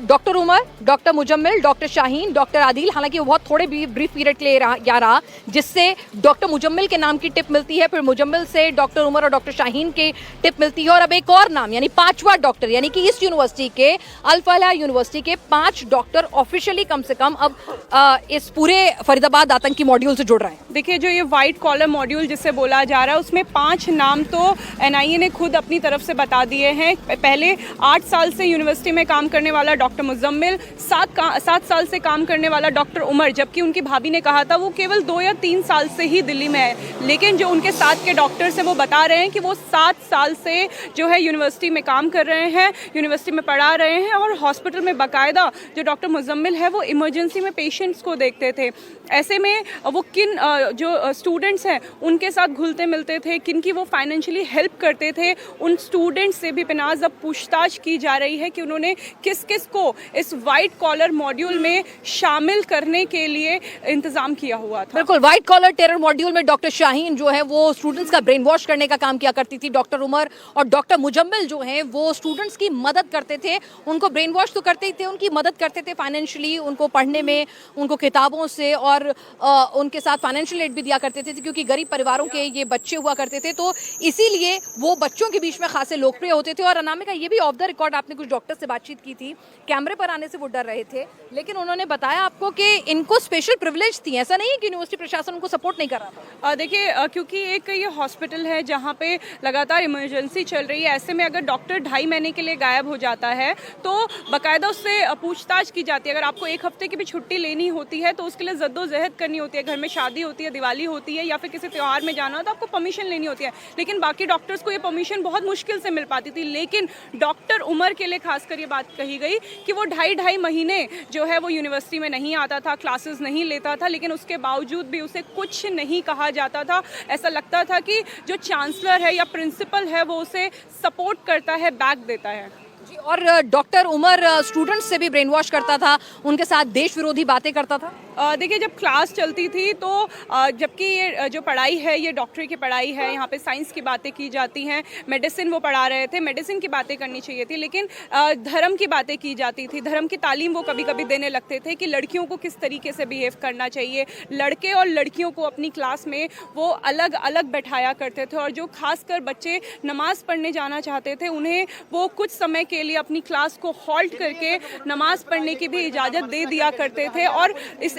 doctor Umar, doctor Muzammil, doctor Shaheen, doctor Adil. हालांकि वो बहुत थोड़े ब्रीफ पीरियड के लिए रहा, जिससे डॉक्टर मुजम्मिल के नाम की टिप मिलती है, फिर मुजम्मिल से डॉक्टर उमर और डॉक्टर शाहीन की टिप मिलती है, और अब एक और नाम यानी 5वां डॉक्टर, यानी कि इस यूनिवर्सिटी के, अल फलाह यूनिवर्सिटी के 5 डॉक्टर ऑफिशियली कम से कम अब इस पूरे फरीदाबाद आतंकी मॉड्यूल से जुड़ रहे हैं। देखिए, जो ये वाइट कॉलर मॉड्यूल जिसे बोला जा रहा है, उसमें 5 नाम तो एनआईए ने खुद अपनी तरफ से बता दिए हैं। पहले 8 साल से यूनिवर्सिटी में काम करने वाला डॉक्टर मुजम्मिल, 7 साल से काम करने वाला डॉक्टर उमर, जबकि उनकी भाभी ने कहा था वो केवल 2 या 3 साल से ही दिल्ली में है। लेकिन जो उनके साथ के डॉक्टर्स हैं वो बता रहे हैं कि वो 7 साल से जो है यूनिवर्सिटी में काम कर रहे हैं, यूनिवर्सिटी में पढ़ा रहे हैं और हॉस्पिटल में बाकायदा जो डॉक्टर मुजम्मिल है वो इमरजेंसी में पेशेंट्स को देखते थे। ऐसे में वो किन जो स्टूडेंट्स हैं उनके साथ घुलते मिलते थे, किन की वो फाइनेंशियली हेल्प करते थे, उन स्टूडेंट्स से भी पिनाज अब पूछताछ की जा रही है कि उन्होंने किस किस को इस वाइट कॉलर मॉड्यूल में शामिल करने के लिए इंतजाम किया हुआ था। बिल्कुल, व्हाइट कॉलर टेरर मॉड्यूल में डॉक्टर शाहीन जो है वो स्टूडेंट्स का ब्रेन वॉश करने का काम किया करती थी, डॉक्टर उमर और डॉक्टर मुजम्मिल जो हैं वो स्टूडेंट्स की मदद करते थे, उनको ब्रेन वॉश तो करते ही थे, उनकी मदद करते थे फाइनेंशियली, उनको पढ़ने में, उनको किताबों से, और उनके साथ फाइनेंशियल एड भी दिया करते थे, क्योंकि गरीब परिवारों के ये बच्चे हुआ करते थे, तो इसीलिए वो बच्चों के बीच में खासे लोकप्रिय होते थे। और अनामिका ये भी ऑफ द रिकॉर्ड रिकॉर्ड, आपने कुछ डॉक्टर से बातचीत की थी, कैमरे पर आने से वो डर रहे थे, लेकिन उन्होंने बताया आपको कि इनको स्पेशल प्रिविलेज थी। ऐसा नहीं है कि यूनिवर्सिटी प्रशासन उनको सपोर्ट नहीं कर रहा था। देखिए, क्योंकि एक ये हॉस्पिटल है जहाँ पे लगातार इमरजेंसी चल रही है, ऐसे में अगर डॉक्टर 2.5 महीने के लिए गायब हो जाता है तो बाकायदा उससे पूछताछ की जाती है। अगर आपको 1 हफ्ते की भी छुट्टी लेनी होती है तो उसके लिए जद्दोजहद करनी होती है, घर में शादी होती है, दिवाली होती है या फिर किसी त्यौहार में जाना हो तो आपको परमिशन लेनी होती है। लेकिन बाकी डॉक्टर्स को ये परमिशन बहुत मुश्किल से मिल पाती थी। लेकिन डॉक्टर उमर के लिए खासकर ये बात कही गई कि वो 2.5 महीने जो है वो यूनिवर्सिटी में नहीं आता था, क्लासेस नहीं लेता था, लेकिन उसके बावजूद भी उसे कुछ नहीं कहा जाता था। ऐसा लगता था कि जो चांसलर है या प्रिंसिपल है वो उसे सपोर्ट करता है, बैक देता है। जी, और डॉक्टर उमर स्टूडेंट्स से भी ब्रेन वॉश करता था, उनके साथ देश विरोधी बातें करता था। देखिए, जब क्लास चलती थी तो जबकि ये जो पढ़ाई है ये डॉक्टरी की पढ़ाई है, यहाँ पे साइंस की बातें की जाती हैं, मेडिसिन वो पढ़ा रहे थे, मेडिसिन की बातें करनी चाहिए थी, लेकिन धर्म की बातें की जाती थी। धर्म की तालीम वो कभी कभी देने लगते थे कि लड़कियों को किस तरीके से बिहेव करना चाहिए। लड़के और लड़कियों को अपनी क्लास में वो अलग अलग बैठाया करते थे, और जो खासकर बच्चे नमाज पढ़ने जाना चाहते थे उन्हें वो कुछ समय के लिए अपनी क्लास को हॉल्ट करके नमाज पढ़ने की भी इजाज़त दे दिया करते थे। और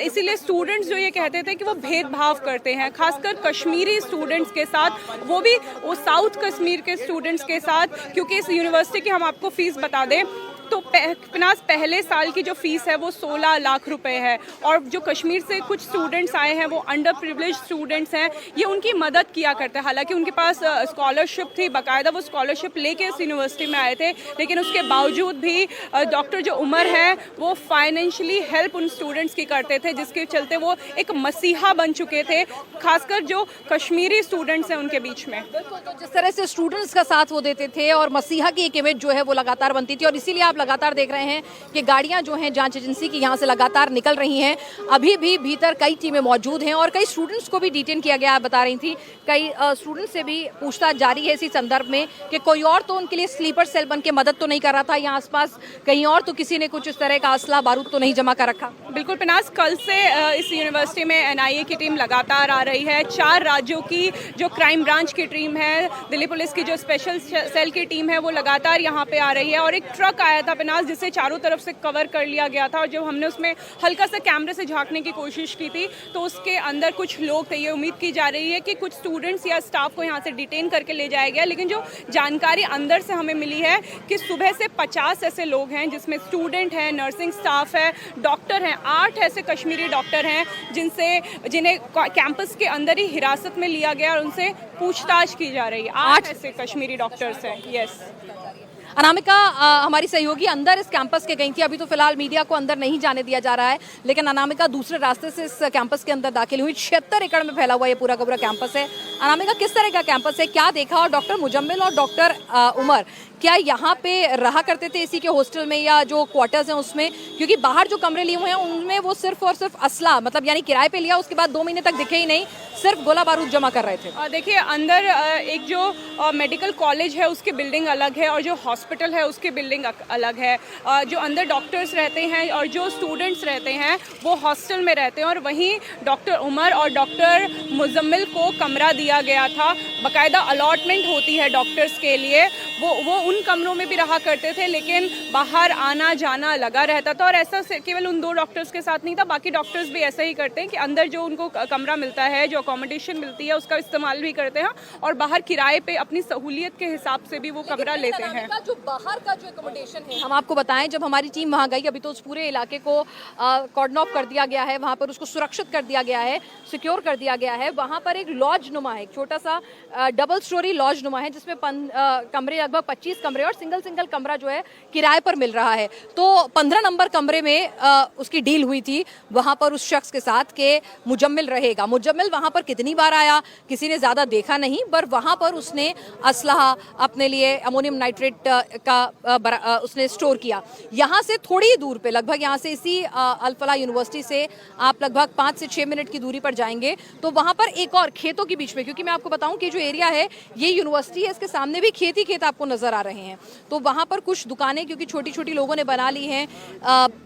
इसीलिए स्टूडेंट्स जो ये कहते थे कि वो भेदभाव करते हैं, खासकर कश्मीरी स्टूडेंट्स के साथ, वो साउथ कश्मीर के स्टूडेंट्स के साथ, क्योंकि इस यूनिवर्सिटी की हम आपको फीस बता दें तो पिनास पहले साल की जो फीस है वो 16 लाख रुपए है। और जो कश्मीर से कुछ स्टूडेंट्स आए हैं वो अंडर प्रिविलेज स्टूडेंट्स हैं, ये उनकी मदद किया करते हैं। हालांकि उनके पास स्कॉलरशिप थी, बाकायदा वो स्कॉलरशिप लेके इस यूनिवर्सिटी में आए थे, लेकिन उसके बावजूद भी डॉक्टर जो उमर है वो फाइनेंशियली हेल्प उन स्टूडेंट्स की करते थे, जिसके चलते वो एक मसीहा बन चुके थे, खासकर जो कश्मीरी स्टूडेंट्स हैं उनके बीच में। तो जिस तरह से स्टूडेंट्स का साथ वो देते थे और मसीहा की एक इमेज जो है वो लगातार बनती थी, और इसीलिए आप लगातार देख रहे हैं कि गाड़ियां जो हैं जांच एजेंसी की यहां से लगातार निकल रही हैं। अभी भी भीतर कई टीमें मौजूद हैं और कई स्टूडेंट्स को भी डिटेन किया गया, बता रही थी। कई स्टूडेंट्स से भी पूछताछ जारी है इसी संदर्भ में कि कोई और तो उनके लिए स्लीपर सेल बन के मदद तो नहीं कर रहा था यहाँ आसपास, कहीं और तो किसी ने कुछ इस तरह का असला बारूद तो नहीं जमा कर रखा। बिल्कुल पिनास, कल से इस यूनिवर्सिटी में एनआईए की टीम लगातार आ रही है। 4 राज्यों की जो क्राइम ब्रांच की टीम है, दिल्ली पुलिस की जो स्पेशल सेल की टीम है वो लगातार यहाँ पे आ रही है। और एक ट्रक आया था पिनास जिसे चारों तरफ से कवर कर लिया गया था, और जब हमने उसमें हल्का सा कैमरे से झांकने की कोशिश की थी तो उसके अंदर कुछ लोग थे। ये उम्मीद की जा रही है कि कुछ स्टूडेंट्स या स्टाफ को यहाँ से डिटेन करके ले जाया गया, लेकिन जो जानकारी अंदर से हमें मिली है कि सुबह से 50 ऐसे लोग हैं जिसमें स्टूडेंट हैं, नर्सिंग स्टाफ है, डॉक्टर हैं, 8 ऐसे कश्मीरी डॉक्टर हैं जिन्हें कैंपस के अंदर ही हिरासत में लिया गया और उनसे पूछताछ की जा रही है। 8 ऐसे कश्मीरी डॉक्टर्स हैं। यस अनामिका, हमारी सहयोगी अंदर इस कैंपस के गई थी, अभी तो फिलहाल मीडिया को अंदर नहीं जाने दिया जा रहा है, लेकिन अनामिका दूसरे रास्ते से इस कैंपस के अंदर दाखिल हुई। 76 एकड़ में फैला हुआ ये पूरा का पूरा कैंपस है। अनामिका, किस तरह का कैंपस है, क्या देखा? और डॉक्टर मुजम्मिल और डॉक्टर उमर क्या यहाँ पे रहा करते थे इसी के हॉस्टल में या जो क्वार्टर्स हैं उसमें? क्योंकि बाहर जो कमरे लिए हुए हैं उनमें वो सिर्फ और सिर्फ असला, मतलब यानी किराए पे लिया, उसके बाद 2 महीने तक दिखे ही नहीं, सिर्फ गोला बारूद जमा कर रहे थे। देखिए, अंदर एक जो मेडिकल कॉलेज है उसकी बिल्डिंग अलग है और जो हॉस्पिटल है उसकी बिल्डिंग अलग है। जो अंदर डॉक्टर्स रहते हैं और जो स्टूडेंट्स रहते हैं वो हॉस्टल में रहते हैं, और वहीं डॉक्टर उमर और डॉक्टर मुजम्मिल को कमरा दिया गया था। बाकायदा अलॉटमेंट होती है डॉक्टर्स के लिए, वो उन कमरों में भी रहा करते थे, लेकिन बाहर आना जाना लगा रहता था। और ऐसा केवल उन 2 डॉक्टर्स के साथ नहीं था, बाकी डॉक्टर्स भी ऐसा ही करते हैं कि अंदर जो उनको कमरा मिलता है, जो अकोमोडेशन मिलती है, उसका इस्तेमाल भी करते हैं, और बाहर किराए पे अपनी सहूलियत के हिसाब से भी वो कमरा लेते हैं। जो बाहर का जो अकोमोडेशन है, हम आपको बताएं, जब हमारी टीम वहां गई, अभी तो उस पूरे इलाके को कॉर्डन ऑफ कर दिया गया है, वहां पर उसको सुरक्षित कर दिया गया है, सिक्योर कर दिया गया है। वहां पर एक लॉज नुमा है, छोटा सा डबल स्टोरी लॉज नुमा है, जिसमें कमरे, लगभग 25 कमरे और सिंगल कमरा जो है किराए पर मिल रहा है। तो 15 नंबर कमरे में उसकी डील हुई थी वहां पर उस शख्स के साथ कि मुजम्मिल रहेगा। मुजम्मिल वहां पर कितनी बार आया किसी ने ज्यादा देखा नहीं, पर वहां पर उसने असलहा अपने लिए अमोनियम नाइट्रेट का उसने स्टोर किया। यहाँ से थोड़ी ही दूर पे, लगभग यहाँ से इसी अल फलाह यूनिवर्सिटी से आप लगभग 5 से 6 मिनट की दूरी पर जाएंगे तो वहां पर एक और खेतों के बीच में, क्योंकि मैं आपको बताऊं कि जो एरिया है ये यूनिवर्सिटी है, इसके सामने भी खेत ही खेत आपको आपको नजर आ रहे हैं। तो वहां पर कुछ दुकानें क्योंकि छोटी छोटी लोगों ने बना ली हैं,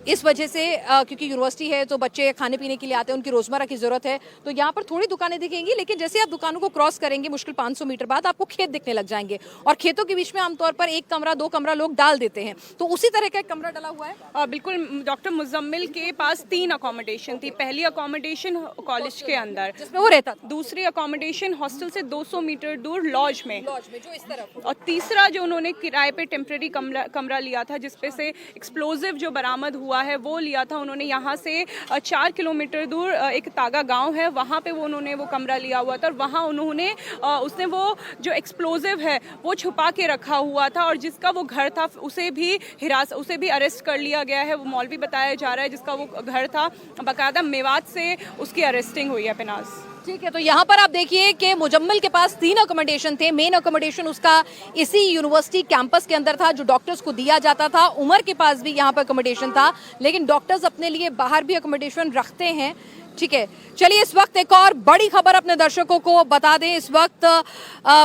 इस वजह से क्योंकि यूनिवर्सिटी है तो बच्चे खाने पीने के लिए आते हैं, उनकी रोजमर्रा की जरूरत है, तो यहाँ पर थोड़ी दुकानें दिखेंगी। लेकिन जैसे आप दुकानों को क्रॉस करेंगे मुश्किल 500 मीटर बाद आपको खेत दिखने लग जाएंगे, और खेतों के बीच में आमतौर पर 1 कमरा 2 कमरा लोग डाल देते हैं। तो उसी तरह का एक कमरा डला हुआ है। बिल्कुल, डॉक्टर मुजम्मिल के पास 3 अकोमोडेशन थी। पहली अकोमोडेशन कॉलेज के अंदर, जिसमें वो रहता था। दूसरी अकोमोडेशन हॉस्टल से 200 मीटर दूर लॉज में, जो इस तरफ, और तीसरा जो उन्होंने किराए पे टेम्परेरी कमरा लिया था जिसपे से एक्सप्लोजिव जो बरामद हुआ है वो लिया था उन्होंने यहाँ से 4 किलोमीटर दूर एक तागा गांव है, वहाँ पे उन्होंने वो कमरा लिया हुआ था, और वहाँ उन्होंने उसने वो जो एक्सप्लोजिव है वो छुपा के रखा हुआ था, और जिसका वो घर था उसे भी अरेस्ट कर लिया गया है। वो मौलवी बताया जा रहा है जिसका वो घर था, बाकायदा मेवात से उसकी अरेस्टिंग हुई है। पिनाज, ठीक है। तो यहाँ पर आप देखिए कि मुजम्मिल के पास 3 अकोमोडेशन थे। मेन अकोमोडेशन उसका इसी यूनिवर्सिटी कैंपस के अंदर था जो डॉक्टर्स को दिया जाता था। उमर के पास भी यहाँ पर अकोमोडेशन था, लेकिन डॉक्टर्स अपने लिए बाहर भी अकोमोडेशन रखते हैं। ठीक है, चलिए इस वक्त एक और बड़ी खबर अपने दर्शकों को बता दें। इस वक्त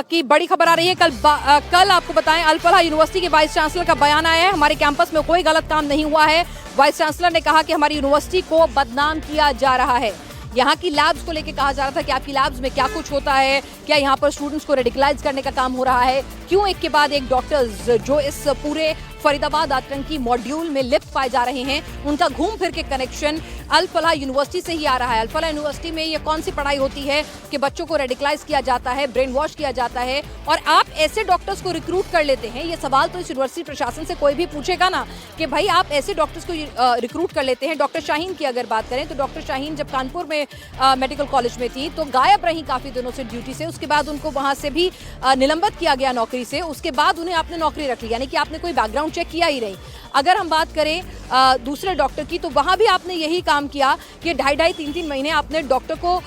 की बड़ी खबर आ रही है। कल आपको बताएं, अल फलाह यूनिवर्सिटी के वाइस चांसलर का बयान आया है, हमारे कैंपस में कोई गलत काम नहीं हुआ है। वाइस चांसलर ने कहा कि हमारी यूनिवर्सिटी को बदनाम किया जा रहा है। यहाँ की लैब्स को लेकर कहा जा रहा था कि आपकी लैब्स में क्या कुछ होता है, क्या यहाँ पर स्टूडेंट्स को रेडिकलाइज करने का काम हो रहा है, क्यों एक के बाद एक डॉक्टर्स जो इस पूरे फरीदाबाद आतंकी मॉड्यूल में लिप्त पाए जा रहे हैं, उनका घूम फिर के कनेक्शन अल फलाह यूनिवर्सिटी से ही आ रहा है। अल फलाह यूनिवर्सिटी में ये कौन सी पढ़ाई होती है कि बच्चों को रेडिकलाइज किया जाता है, ब्रेन वॉश किया जाता है, और आप ऐसे डॉक्टर्स को रिक्रूट कर लेते हैं। ये सवाल तो इस यूनिवर्सिटी प्रशासन से कोई भी पूछेगा ना कि भाई आप ऐसे डॉक्टर्स को रिक्रूट कर लेते हैं। डॉक्टर शाहीन की अगर बात करें तो डॉक्टर शाहीन जब कानपुर में मेडिकल कॉलेज में थी तो गायब रही काफी दिनों से ड्यूटी से, उसके बाद उनको वहां से भी निलंबित किया गया नौकरी से, उसके बाद उन्हें आपने नौकरी रख ली, यानी कि आपने कोई बैकग्राउंड चेक किया ही नहीं। अगर हम बात करें दूसरे डॉक्टर की तो वहां भी आपने यही काम किया कि 2.5-3 महीने आपने डॉक्टर को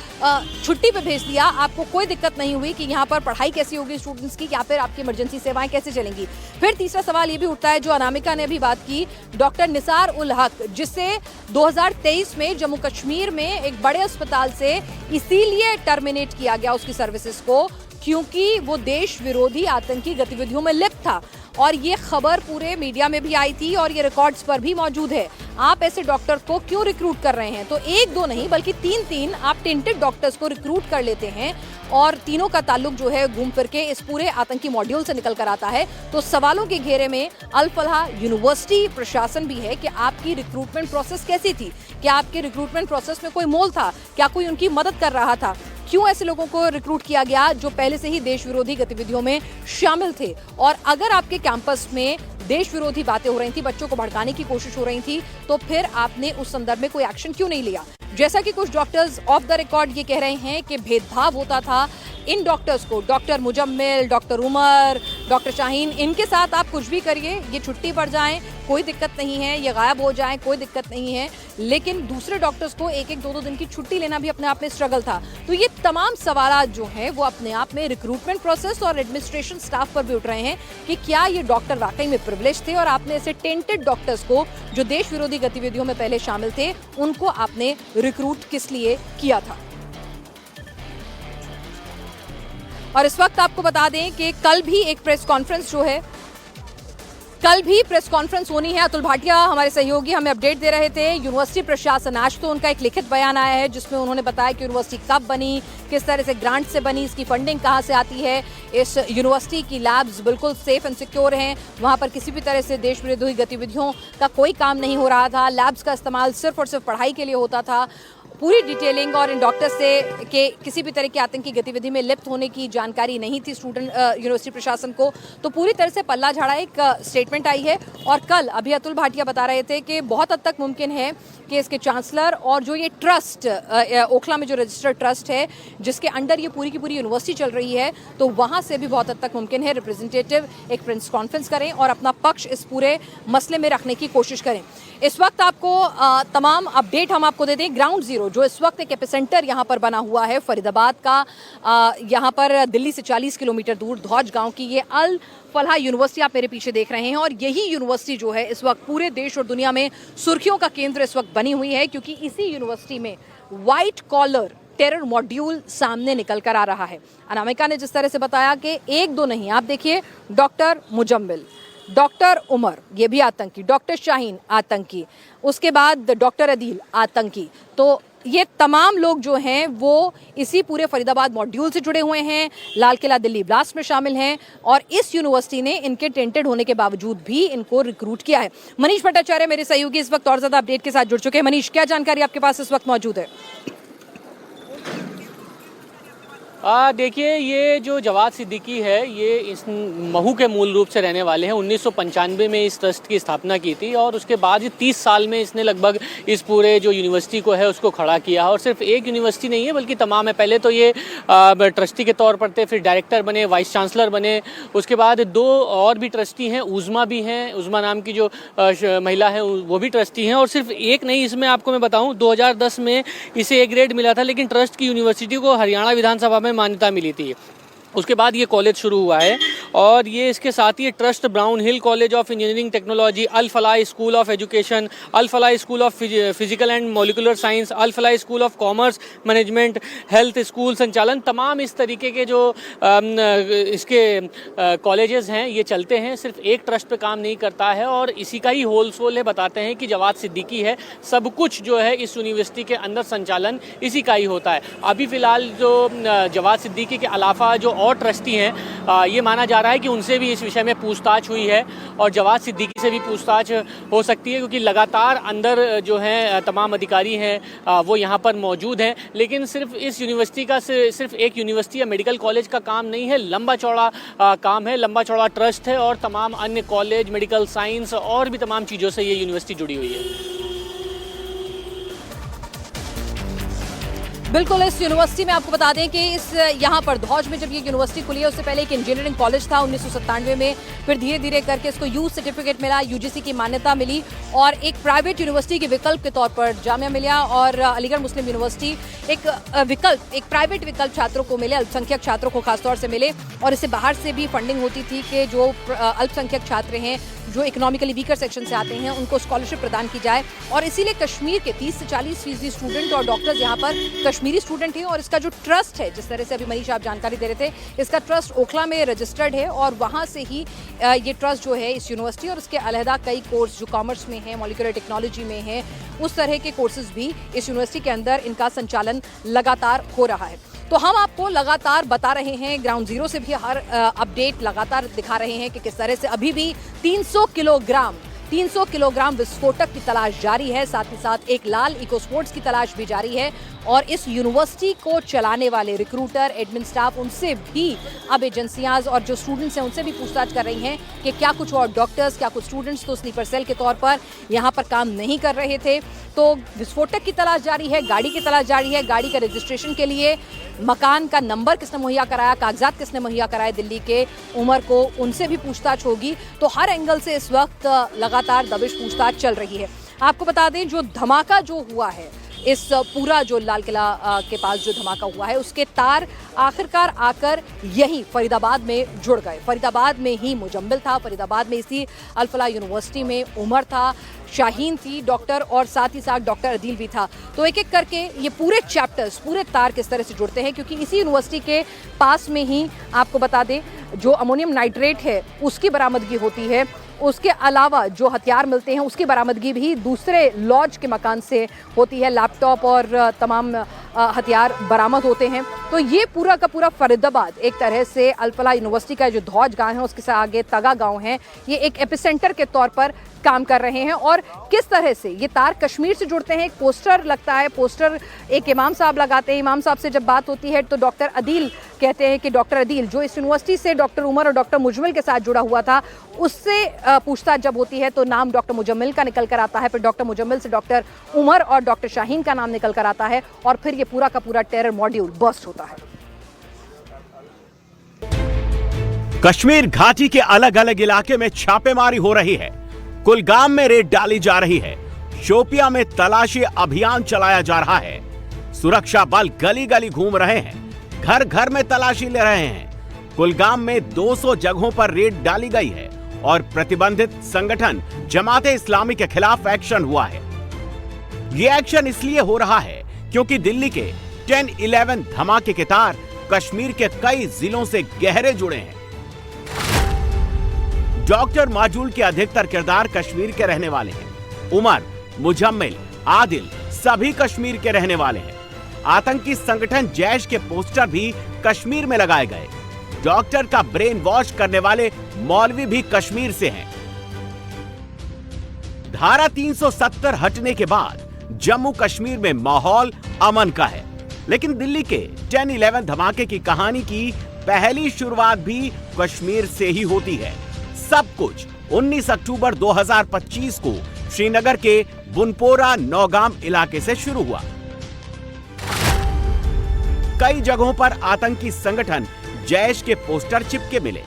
छुट्टी पे भेज दिया, आपको कोई दिक्कत नहीं हुई कि यहाँ पर पढ़ाई कैसी होगी स्टूडेंट्स की, या फिर आपकी इमरजेंसी सेवाएं कैसे चलेंगी। फिर तीसरा सवाल ये भी उठता है जो अनामिका ने भी बात की, डॉक्टर निसार उल हक, जिसे 2023 में जम्मू कश्मीर में एक बड़े अस्पताल से इसीलिए टर्मिनेट किया गया उसकी सर्विसेज को क्योंकि वो देश विरोधी आतंकी गतिविधियों में लिप्त था, और ये खबर पूरे मीडिया में भी आई थी और ये रिकॉर्ड्स पर भी मौजूद है। आप ऐसे डॉक्टर को क्यों रिक्रूट कर रहे हैं? तो 1-2 नहीं बल्कि 3-3 आप टेंटेड डॉक्टर्स को रिक्रूट कर लेते हैं, और तीनों का ताल्लुक जो है घूम फिर के इस पूरे आतंकी मॉड्यूल से निकल कर आता है। तो सवालों के घेरे में अल फलाह यूनिवर्सिटी प्रशासन भी है कि आपकी रिक्रूटमेंट प्रोसेस कैसी थी, क्या आपके रिक्रूटमेंट प्रोसेस में कोई मोल था, क्या कोई उनकी मदद कर रहा था, क्यों ऐसे लोगों को रिक्रूट किया गया जो पहले से ही देश विरोधी गतिविधियों में शामिल थे। और अगर आपके कैंपस में देश विरोधी बातें हो रही थी, बच्चों को भड़काने की कोशिश हो रही थी, तो फिर आपने उस संदर्भ में कोई एक्शन क्यों नहीं लिया? जैसा कि कुछ डॉक्टर्स ऑफ द रिकॉर्ड ये कह रहे हैं कि भेदभाव होता था इन डॉक्टर्स को, doctor Muzammil, doctor Umar, doctor Shaheen, इनके साथ आप कुछ भी करिए, ये छुट्टी पर जाएं कोई दिक्कत नहीं है, ये गायब हो जाएं कोई दिक्कत नहीं है, लेकिन दूसरे डॉक्टर्स को 1-2 दिन की छुट्टी लेना भी अपने आप में स्ट्रगल था। तो ये तमाम सवाल जो हैं वो अपने आप में रिक्रूटमेंट प्रोसेस और एडमिनिस्ट्रेशन स्टाफ पर भी उठ रहे हैं कि क्या ये डॉक्टर वाकई में प्रिविलेज थे, और आपने ऐसे टेंटेड डॉक्टर्स को जो देश विरोधी गतिविधियों में पहले शामिल थे उनको आपने रिक्रूट किस लिए किया था। और इस वक्त आपको बता दें कि कल भी एक प्रेस कॉन्फ्रेंस होनी है। अतुल भाटिया हमारे सहयोगी हमें अपडेट दे रहे थे। यूनिवर्सिटी प्रशासन, आज तो उनका एक लिखित बयान आया है जिसमें उन्होंने बताया कि यूनिवर्सिटी कब बनी, किस तरह से ग्रांट से बनी, इसकी फंडिंग कहां से आती है, इस यूनिवर्सिटी की लैब्स बिल्कुल सेफ एंड सिक्योर हैं, वहां पर किसी भी तरह से देश विरोधी गतिविधियों का कोई काम नहीं हो रहा था, लैब्स का इस्तेमाल सिर्फ और सिर्फ पढ़ाई के लिए होता था। पूरी डिटेलिंग और इन डॉक्टर्स से के किसी भी तरह की आतंकी गतिविधि में लिप्त होने की जानकारी नहीं थी यूनिवर्सिटी प्रशासन को। तो पूरी तरह से पल्ला झाड़ा एक स्टेटमेंट आई है। और कल अभी अतुल भाटिया बता रहे थे कि बहुत हद तक मुमकिन है कि इसके चांसलर और जो ये ट्रस्ट ओखला में जो रजिस्टर्ड ट्रस्ट है जिसके अंडर ये पूरी की पूरी यूनिवर्सिटी चल रही है, तो वहाँ से भी बहुत हद तक मुमकिन है रिप्रेजेंटेटिव एक प्रेस कॉन्फ्रेंस करें और अपना पक्ष इस पूरे मसले में रखने की कोशिश करें। इस वक्त आपको तमाम अपडेट हम आपको दे दें। ग्राउंड जीरो जो इस वक्त एक एपिसेंटर यहाँ पर बना हुआ है फरीदाबाद का, यहाँ पर दिल्ली से 40 किलोमीटर दूर धौज गांव की ये अल फलाह यूनिवर्सिटी आप मेरे पीछे देख रहे हैं, और यही यूनिवर्सिटी जो है इस वक्त पूरे देश और दुनिया में सुर्खियों का केंद्र इस वक्त बनी हुई है, क्योंकि इसी यूनिवर्सिटी में व्हाइट कॉलर टेरर मॉड्यूल सामने निकल कर आ रहा है। अनामिका ने जिस तरह से बताया कि एक दो नहीं, आप देखिए डॉक्टर मुजम्मिल, डॉक्टर उमर ये भी आतंकी, डॉक्टर शाहीन आतंकी, उसके बाद डॉक्टर अदील आतंकी। तो ये तमाम लोग जो हैं वो इसी पूरे फरीदाबाद मॉड्यूल से जुड़े हुए हैं, लाल किला दिल्ली ब्लास्ट में शामिल हैं और इस यूनिवर्सिटी ने इनके टेंटेड होने के बावजूद भी इनको रिक्रूट किया है। मनीष भट्टाचार्य मेरे सहयोगी इस वक्त और ज्यादा अपडेट के साथ जुड़ चुके हैं। मनीष, क्या जानकारी आपके पास इस वक्त मौजूद है? देखिए, ये जो जवाद सिद्दीकी है ये इस महू के मूल रूप से रहने वाले हैं। 1995 में इस ट्रस्ट की स्थापना की थी और उसके बाद 30 साल में इसने लगभग इस पूरे जो यूनिवर्सिटी को है उसको खड़ा किया। और सिर्फ एक यूनिवर्सिटी नहीं है बल्कि तमाम है। पहले तो ये ट्रस्टी के तौर पर थे, फिर डायरेक्टर बने, वाइस चांसलर बने, उसके बाद 2 और भी ट्रस्टी हैं, उज़मा भी हैं, उज़मा नाम की जो महिला है वो भी ट्रस्टी हैं। और सिर्फ एक नहीं, इसमें आपको मैं बताऊँ 2010 में इसे A ग्रेड मिला था, लेकिन ट्रस्ट की यूनिवर्सिटी को हरियाणा विधानसभा में मान्यता मिली थी। उसके बाद ये कॉलेज शुरू हुआ है और ये इसके साथ ही trust Brown Hill College of Engineering Technology, Al Falah School of Education, Al Falah School of Physical and Molecular Science, Al Falah School of Commerce Management, health school संचालन, तमाम इस तरीके के जो इसके कॉलेजेस हैं ये चलते हैं। सिर्फ एक ट्रस्ट पे काम नहीं करता है और इसी का ही होल सोल है। बताते हैं कि जवाद सिद्दीकी है, सब कुछ जो है इस यूनिवर्सिटी के अंदर संचालन इसी का ही होता है। अभी फ़िलहाल जो जवाद सिद्दीकी के अलावा जो और ट्रस्टी हैं ये माना जा रहा है कि उनसे भी इस विषय में पूछताछ हुई है और जवाद सिद्दीकी से भी पूछताछ हो सकती है, क्योंकि लगातार अंदर जो हैं तमाम अधिकारी हैं वो यहाँ पर मौजूद हैं। लेकिन सिर्फ इस यूनिवर्सिटी का सिर्फ एक यूनिवर्सिटी या मेडिकल कॉलेज का काम नहीं है, लंबा चौड़ा काम है, लंबा चौड़ा ट्रस्ट है और तमाम अन्य कॉलेज, मेडिकल साइंस और भी तमाम चीज़ों से ये यूनिवर्सिटी जुड़ी हुई है। बिल्कुल, इस यूनिवर्सिटी में आपको बता दें कि इस यहाँ पर धौज में जब ये यूनिवर्सिटी खुली है उससे पहले एक इंजीनियरिंग कॉलेज था 1997 में, फिर धीरे धीरे करके इसको यूज सर्टिफिकेट मिला, यूजीसी की मान्यता मिली और एक प्राइवेट यूनिवर्सिटी के विकल्प के तौर पर जामिया मिला और अलीगढ़ मुस्लिम यूनिवर्सिटी एक प्राइवेट विकल्प छात्रों को मिले, अल्पसंख्यक छात्रों को खासतौर से मिले। और इससे बाहर से भी फंडिंग होती थी कि जो अल्पसंख्यक छात्र हैं, जो इकोनॉमिकली वीकर सेक्शन से आते हैं, उनको स्कॉलरशिप प्रदान की जाए। और इसीलिए कश्मीर के 30 से 40% स्टूडेंट और डॉक्टर्स यहाँ पर कश्मीरी स्टूडेंट हैं। और इसका जो ट्रस्ट है, जिस तरह से अभी मनीष आप जानकारी दे रहे थे, इसका ट्रस्ट ओखला में रजिस्टर्ड है और वहाँ से ही ये ट्रस्ट जो है इस यूनिवर्सिटी और इसके अलहदा कई कोर्स जो कॉमर्स में हैं, मॉलिक्यूलर टेक्नोलॉजी में हैं, उस तरह के कोर्सेज भी इस यूनिवर्सिटी के अंदर इनका संचालन लगातार हो रहा है। तो हम आपको लगातार बता रहे हैं, ग्राउंड जीरो से भी हर अपडेट लगातार दिखा रहे हैं कि किस तरह से अभी भी 300 किलोग्राम विस्फोटक की तलाश जारी है। साथ ही साथ एक लाल इको स्पोर्ट्स की तलाश भी जारी है और इस यूनिवर्सिटी को चलाने वाले रिक्रूटर, एडमिन स्टाफ, उनसे भी अब एजेंसियां और जो स्टूडेंट्स हैं उनसे भी पूछताछ कर रही हैं कि क्या कुछ और डॉक्टर्स, क्या कुछ स्टूडेंट्स तो स्लीपर सेल के तौर पर यहाँ पर काम नहीं कर रहे थे। तो विस्फोटक की तलाश जारी है, गाड़ी की तलाश जारी है, गाड़ी का रजिस्ट्रेशन के लिए मकान का नंबर किसने मुहैया कराया, कागजात किसने मुहैया कराए दिल्ली के, उमर को, उनसे भी पूछताछ होगी। तो हर एंगल से इस वक्त लगातार दबिश पूछताछ चल रही है। आपको बता दें जो धमाका जो हुआ है, इस पूरा जो लाल किला के पास जो धमाका हुआ है उसके तार आखिरकार आकर यही फरीदाबाद में जुड़ गए। फरीदाबाद में ही मुजम्मिल था, फरीदाबाद में इसी अल फलाह यूनिवर्सिटी में उमर था, शाहीन थी डॉक्टर और साथ ही साथ डॉक्टर अदील भी था। तो एक एक करके ये पूरे चैप्टर्स, पूरे तार किस तरह से जुड़ते हैं, क्योंकि इसी यूनिवर्सिटी के पास में ही आपको बता दें जो अमोनियम नाइट्रेट है उसकी बरामदगी होती है। उसके अलावा जो हथियार मिलते हैं उसकी बरामदगी भी दूसरे लॉज के मकान से होती है, लैपटॉप और तमाम हथियार बरामद होते हैं। तो ये पूरा का पूरा फरीदाबाद एक तरह से अल फलाह यूनिवर्सिटी का जो धौज गांव है उसके आगे तगा गांव है, ये एक एपिसेंटर के तौर पर काम कर रहे हैं। और किस तरह से ये तार कश्मीर से जुड़ते हैं, एक पोस्टर लगता है, पोस्टर एक इमाम साहब लगाते हैं। इमाम साहब से जब बात होती है तो डॉक्टर अदील कहते हैं कि डॉक्टर अदील जो इस यूनिवर्सिटी से डॉक्टर उमर और डॉक्टर मुजम्मिल के साथ जुड़ा हुआ था, उससे पूछताछ जब होती है तो नाम डॉक्टर मुजम्मिल का निकल कर आता है, फिर डॉक्टर मुजम्मिल से डॉक्टर उमर और डॉक्टर शाहीन का नाम निकल कर आता है और फिर ये पूरा का पूरा टेरर मॉड्यूल बस्ट होता है। कश्मीर घाटी के अलग अलग इलाके में छापेमारी हो रही है, कुलगाम में रेड डाली जा रही है, शोपिया में तलाशी अभियान चलाया जा रहा है, सुरक्षा बल गली गली घूम रहे हैं, घर घर में तलाशी ले रहे हैं। कुलगाम में 200 जगहों पर रेड डाली गई है और प्रतिबंधित संगठन जमाते इस्लामी के खिलाफ एक्शन हुआ है। ये एक्शन इसलिए हो रहा है क्योंकि दिल्ली के 10-11 धमाके के तार कश्मीर के कई जिलों से गहरे जुड़े हैं। डॉक्टर माजूल के अधिकतर किरदार कश्मीर के रहने वाले हैं। उमर, मुजम्मिल, आदिल सभी कश्मीर के रहने वाले हैं। आतंकी संगठन जैश के पोस्टर भी कश्मीर में लगाए गए। डॉक्टर का ब्रेन वॉश करने वाले मौलवी भी कश्मीर से हैं। धारा 370 हटने के बाद जम्मू कश्मीर में माहौल अमन का है, लेकिन दिल्ली के 10-11 धमाके की कहानी की पहली शुरुआत भी कश्मीर से ही होती है। सब कुछ 19 अक्टूबर 2025 को श्रीनगर के बुनपोरा नौगाम इलाके से शुरू हुआ। कई जगहों पर आतंकी संगठन जैश के पोस्टर चिपके मिले।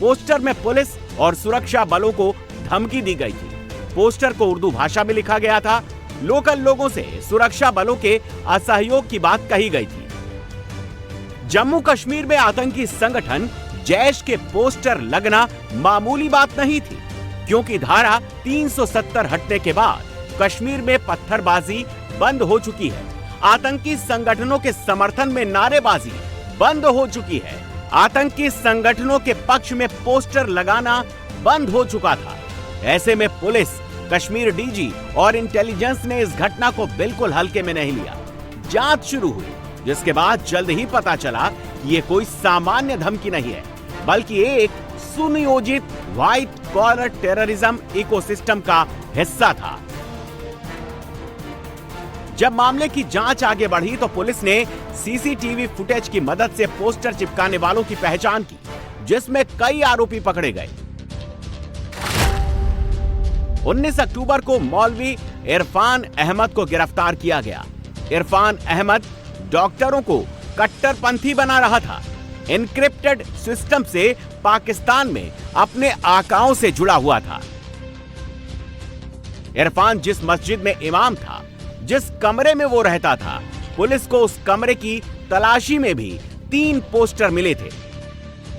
पोस्टर में पुलिस और सुरक्षा बलों को धमकी दी गई थी। पोस्टर को उर्दू भाषा में लिखा गया था। लोकल लोगों से सुरक्षा बलों के असहयोग की बात कही गई थी। जम्मू कश्मीर में आतंकी संगठन जैश के पोस्टर लगना मामूली बात नहीं थी, क्योंकि धारा 370 हटने के बाद कश्मीर में पत्थरबाजी बंद हो चुकी है। आतंकी संगठनों के समर्थन में नारेबाजी बंद हो चुकी है। आतंकी संगठनों के पक्ष में पोस्टर लगाना बंद हो चुका था। ऐसे में पुलिस, कश्मीर डीजी और इंटेलिजेंस ने इस घटना को बिल्कुल हल्के में नहीं लिया। जांच शुरू हुई, जिसके बाद जल्द ही पता चला कि ये कोई सामान्य धमकी नहीं है, बल्कि एक सुनियोजित व्हाइट कॉलर टेररिज्म इकोसिस्टम का हिस्सा था। जब मामले की जांच आगे बढ़ी तो पुलिस ने सीसीटीवी फुटेज की मदद से पोस्टर चिपकाने वालों की पहचान की, जिसमें कई आरोपी पकड़े गए। 19 अक्टूबर को मौलवी इरफान अहमद को गिरफ्तार किया गया। इरफान अहमद डॉक्टरों को कट्टरपंथी बना रहा था। एन्क्रिप्टेड सिस्टम से पाकिस्तान में अपने आकाओं से जुड़ा हुआ था। इरफान जिस मस्जिद में इमाम था, जिस कमरे में वो रहता था, पुलिस को उस कमरे की तलाशी में भी 3 पोस्टर मिले थे।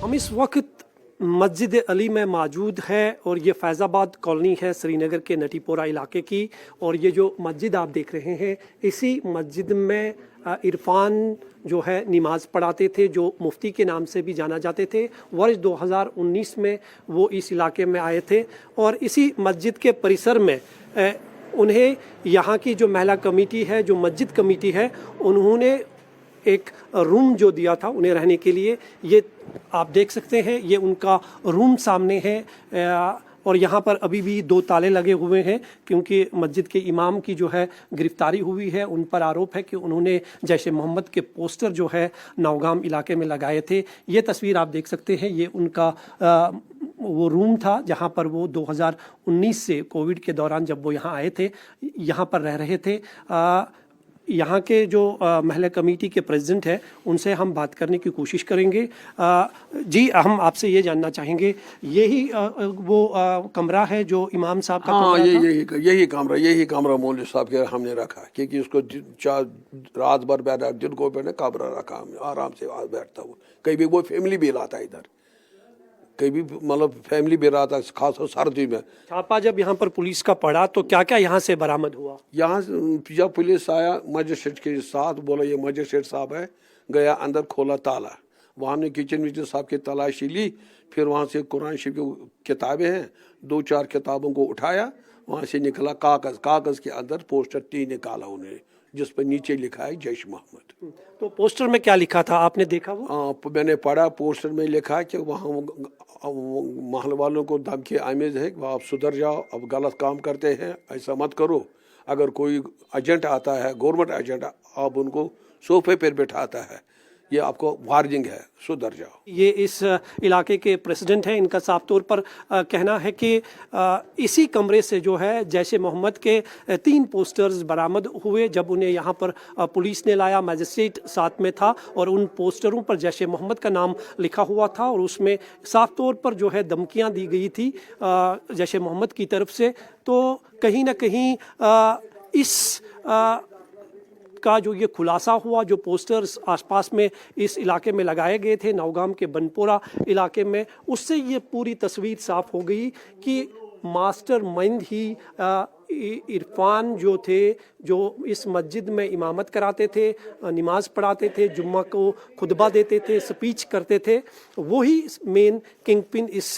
हम इस वक्त मस्जिद अली में मौजूद है और ये फैज़ाबाद कॉलोनी है श्रीनगर के नटीपोरा इलाके की। और ये जो मस्जिद आप देख रहे हैं, इसी मस्जिद में इरफान जो है नमाज पढ़ाते थे, जो मुफ्ती के नाम से भी जाना जाते थे। वर्ष 2019 में वो इस इलाके में आए थे और इसी मस्जिद के परिसर में उन्हें यहाँ की जो महिला कमेटी है, जो मस्जिद कमेटी है, उन्होंने एक रूम जो दिया था उन्हें रहने के लिए। ये आप देख सकते हैं, ये उनका रूम सामने है और यहाँ पर अभी भी 2 ताले लगे हुए हैं, क्योंकि मस्जिद के इमाम की जो है गिरफ्तारी हुई है। उन पर आरोप है कि उन्होंने जैश ए मोहम्मद के पोस्टर जो है नौगाम इलाके में लगाए थे। ये तस्वीर आप देख सकते हैं, ये उनका वो रूम था जहाँ पर वो 2019 से कोविड के दौरान जब वो यहाँ आए थे, यहाँ पर रह रहे थे। यहाँ के जो महिला कमेटी के प्रेसिडेंट हैं, उनसे हम बात करने की कोशिश करेंगे। जी, हम आपसे ये जानना चाहेंगे, यही वो कमरा है जो इमाम साहब का? हाँ, यही कमरा मौलवी साहब के हमने रखा, क्योंकि उसको रात भर बैठा, दिन को बैठा कमरा रखा, आराम से बैठता हुआ। कहीं भी वो फैमिली भी लाता इधर, कहीं भी मतलब फैमिली भी रहा था, खासकर सर्दी में। छापा जब यहाँ पर पुलिस का पड़ा तो क्या क्या यहाँ से बरामद हुआ? यहाँ जब पुलिस आया मजिस्ट्रेट के साथ, बोला ये मजिस्ट्रेट साहब है, गया अंदर, खोला ताला, वहाँ ने किचन विचन साहब की तलाशी ली। फिर वहाँ से कुरान शरीफ की किताबें हैं, 2-4 किताबों को उठाया, वहाँ से निकला कागज़ के अंदर पोस्टर 3 निकाला उन्होंने, जिस पर नीचे लिखा है जैश मोहम्मद। तो पोस्टर में क्या लिखा था, आपने देखा वो? मैंने पढ़ा। पोस्टर में लिखा है कि वहाँ महल वालों को धमकी आमेज है कि आप सुधर जाओ, अब गलत काम करते हैं, ऐसा मत करो। अगर कोई एजेंट आता है, गवर्नमेंट एजेंट, आप उनको सोफे पर बैठाता है, ये आपको वार्निंग है, सुधर जाओ। ये इस इलाके के प्रेसिडेंट हैं, इनका साफ तौर पर कहना है कि इसी कमरे से जो है जैश ए मोहम्मद के 3 पोस्टर्स बरामद हुए। जब उन्हें यहाँ पर पुलिस ने लाया, मजिस्ट्रेट साथ में था और उन पोस्टरों पर जैश ए मोहम्मद का नाम लिखा हुआ था और उसमें साफ तौर पर जो है धमकियाँ दी गई थी जैश ए मोहम्मद की तरफ से। तो कहीं ना कहीं इस का जो ये खुलासा हुआ, जो पोस्टर्स आसपास में इस इलाके में लगाए गए थे, नौगाम के बनपोरा इलाके में, उससे ये पूरी तस्वीर साफ हो गई कि मास्टरमाइंड ही इरफान जो थे, जो इस मस्जिद में इमामत कराते थे, नमाज पढ़ाते थे, जुम्मा को खुतबा देते थे, स्पीच करते थे, वही मेन किंग पिन इस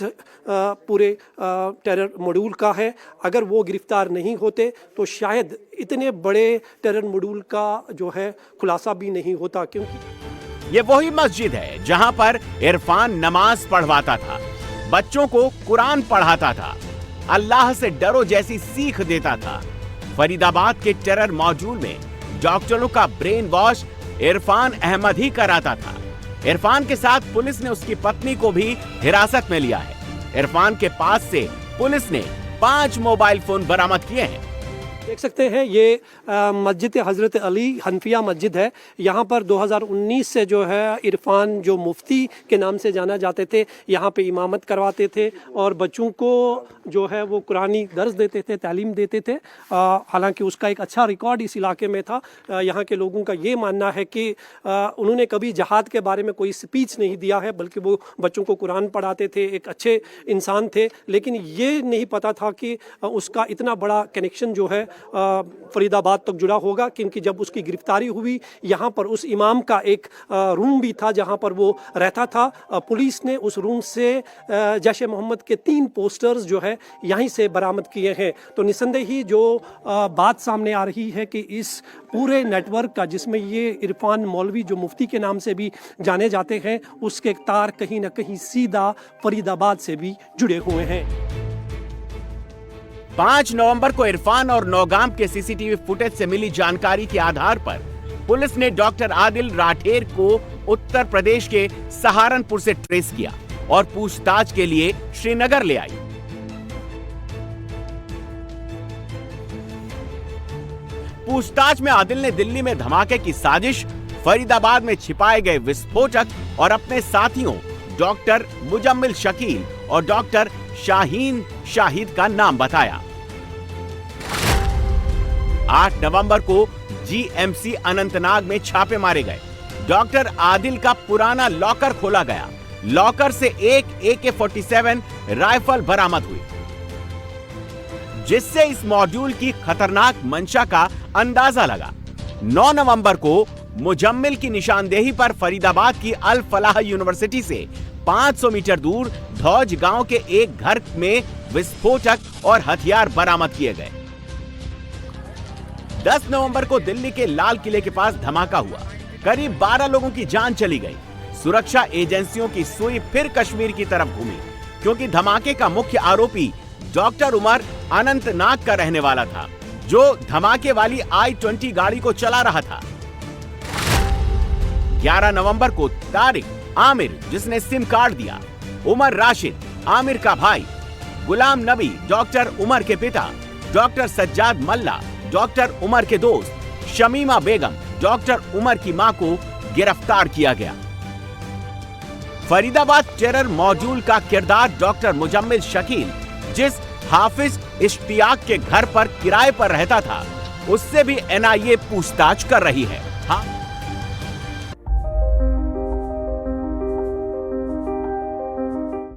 पूरे टेरर मॉड्यूल का है। अगर वो गिरफ्तार नहीं होते तो शायद इतने बड़े टेरर मॉड्यूल का जो है खुलासा भी नहीं होता, क्योंकि ये वही मस्जिद है जहां पर इरफान नमाज पढ़वाता था, बच्चों को कुरान पढ़ाता था, अल्लाह से डरो जैसी सीख देता था। फरीदाबाद के टेरर मॉड्यूल में डॉक्टरों का ब्रेन वॉश इरफान अहमद ही कराता था। इरफान के साथ पुलिस ने उसकी पत्नी को भी हिरासत में लिया है। इरफान के पास से पुलिस ने 5 मोबाइल फोन बरामद किए हैं। देख सकते हैं ये मस्जिद हज़रत अली हनफिया मस्जिद है। यहाँ पर 2019 से जो है इरफान जो मुफ्ती के नाम से जाना जाते थे, यहाँ पे इमामत करवाते थे और बच्चों को जो है वो कुरानी दर्स देते थे, तालीम देते थे। हालांकि उसका एक अच्छा रिकॉर्ड इस इलाके में था। यहाँ के लोगों का ये मानना है कि उन्होंने कभी जहाद के बारे में कोई स्पीच नहीं दिया है, बल्कि वो बच्चों को कुरान पढ़ाते थे, एक अच्छे इंसान थे। लेकिन ये नहीं पता था कि उसका इतना बड़ा कनेक्शन जो है फरीदाबाद तक जुड़ा होगा, क्योंकि जब उसकी गिरफ्तारी हुई यहाँ पर उस इमाम का एक रूम भी था जहाँ पर वो रहता था। पुलिस ने उस रूम से जैश ए मोहम्मद के 3 पोस्टर्स जो है यहीं से बरामद किए हैं। तो निसंदेह ही जो बात सामने आ रही है कि इस पूरे नेटवर्क का, जिसमें ये इरफान मौलवी जो मुफ्ती के नाम से भी जाने जाते हैं, उसके तार कहीं ना कहीं सीधा फरीदाबाद से भी जुड़े हुए हैं। 5 नवंबर को इरफान और नौगाम के सीसीटीवी फुटेज से मिली जानकारी के आधार पर पुलिस ने डॉक्टर आदिल राठेर को उत्तर प्रदेश के सहारनपुर से ट्रेस किया और पूछताछ के लिए श्रीनगर ले आई। पूछताछ में आदिल ने दिल्ली में धमाके की साजिश, फरीदाबाद में छिपाए गए विस्फोटक और अपने साथियों डॉक्टर मुजम्मिल शकील और डॉक्टर शाहीन शाहिद का नाम बताया। 8 नवंबर को जीएमसी अनंतनाग में छापे मारे गए। डॉक्टर आदिल का पुराना लॉकर खोला गया। लॉकर से एक AK-47 राइफल बरामद हुई, जिससे इस मॉड्यूल की खतरनाक मंशा का अंदाजा लगा। 9 नवंबर को मुजम्मिल की निशानदेही पर फरीदाबाद की अल फलाह यूनिवर्सिटी से 500 मीटर दूर धौज गांव के एक घर में विस्फोटक और हथियार बरामद किए गए। 10 नवंबर को दिल्ली के लाल किले के पास धमाका हुआ। करीब 12 लोगों की जान चली गई। सुरक्षा एजेंसियों की सुई फिर कश्मीर की तरफ घूमी, क्योंकि धमाके का मुख्य आरोपी डॉक्टर उमर अनंतनाग का रहने वाला था, जो धमाके वाली I-20 गाड़ी को चला रहा था। 11 नवंबर को तारिक आमिर, जिसने सिम कार्ड दिया, उमर राशिद आमिर का भाई, गुलाम नबी डॉक्टर उमर के पिता, डॉक्टर सज्जाद मल्ला डॉक्टर उमर के दोस्त, शमीमा बेगम डॉक्टर उमर की मां को गिरफ्तार किया गया। फरीदाबाद टेरर मॉड्यूल का किरदार डॉक्टर मुजम्मिल शकील, जिस हाफिज इश्तियाक के घर पर किराए पर रहता था, उससे भी NIA पूछताछ कर रही है। हाँ।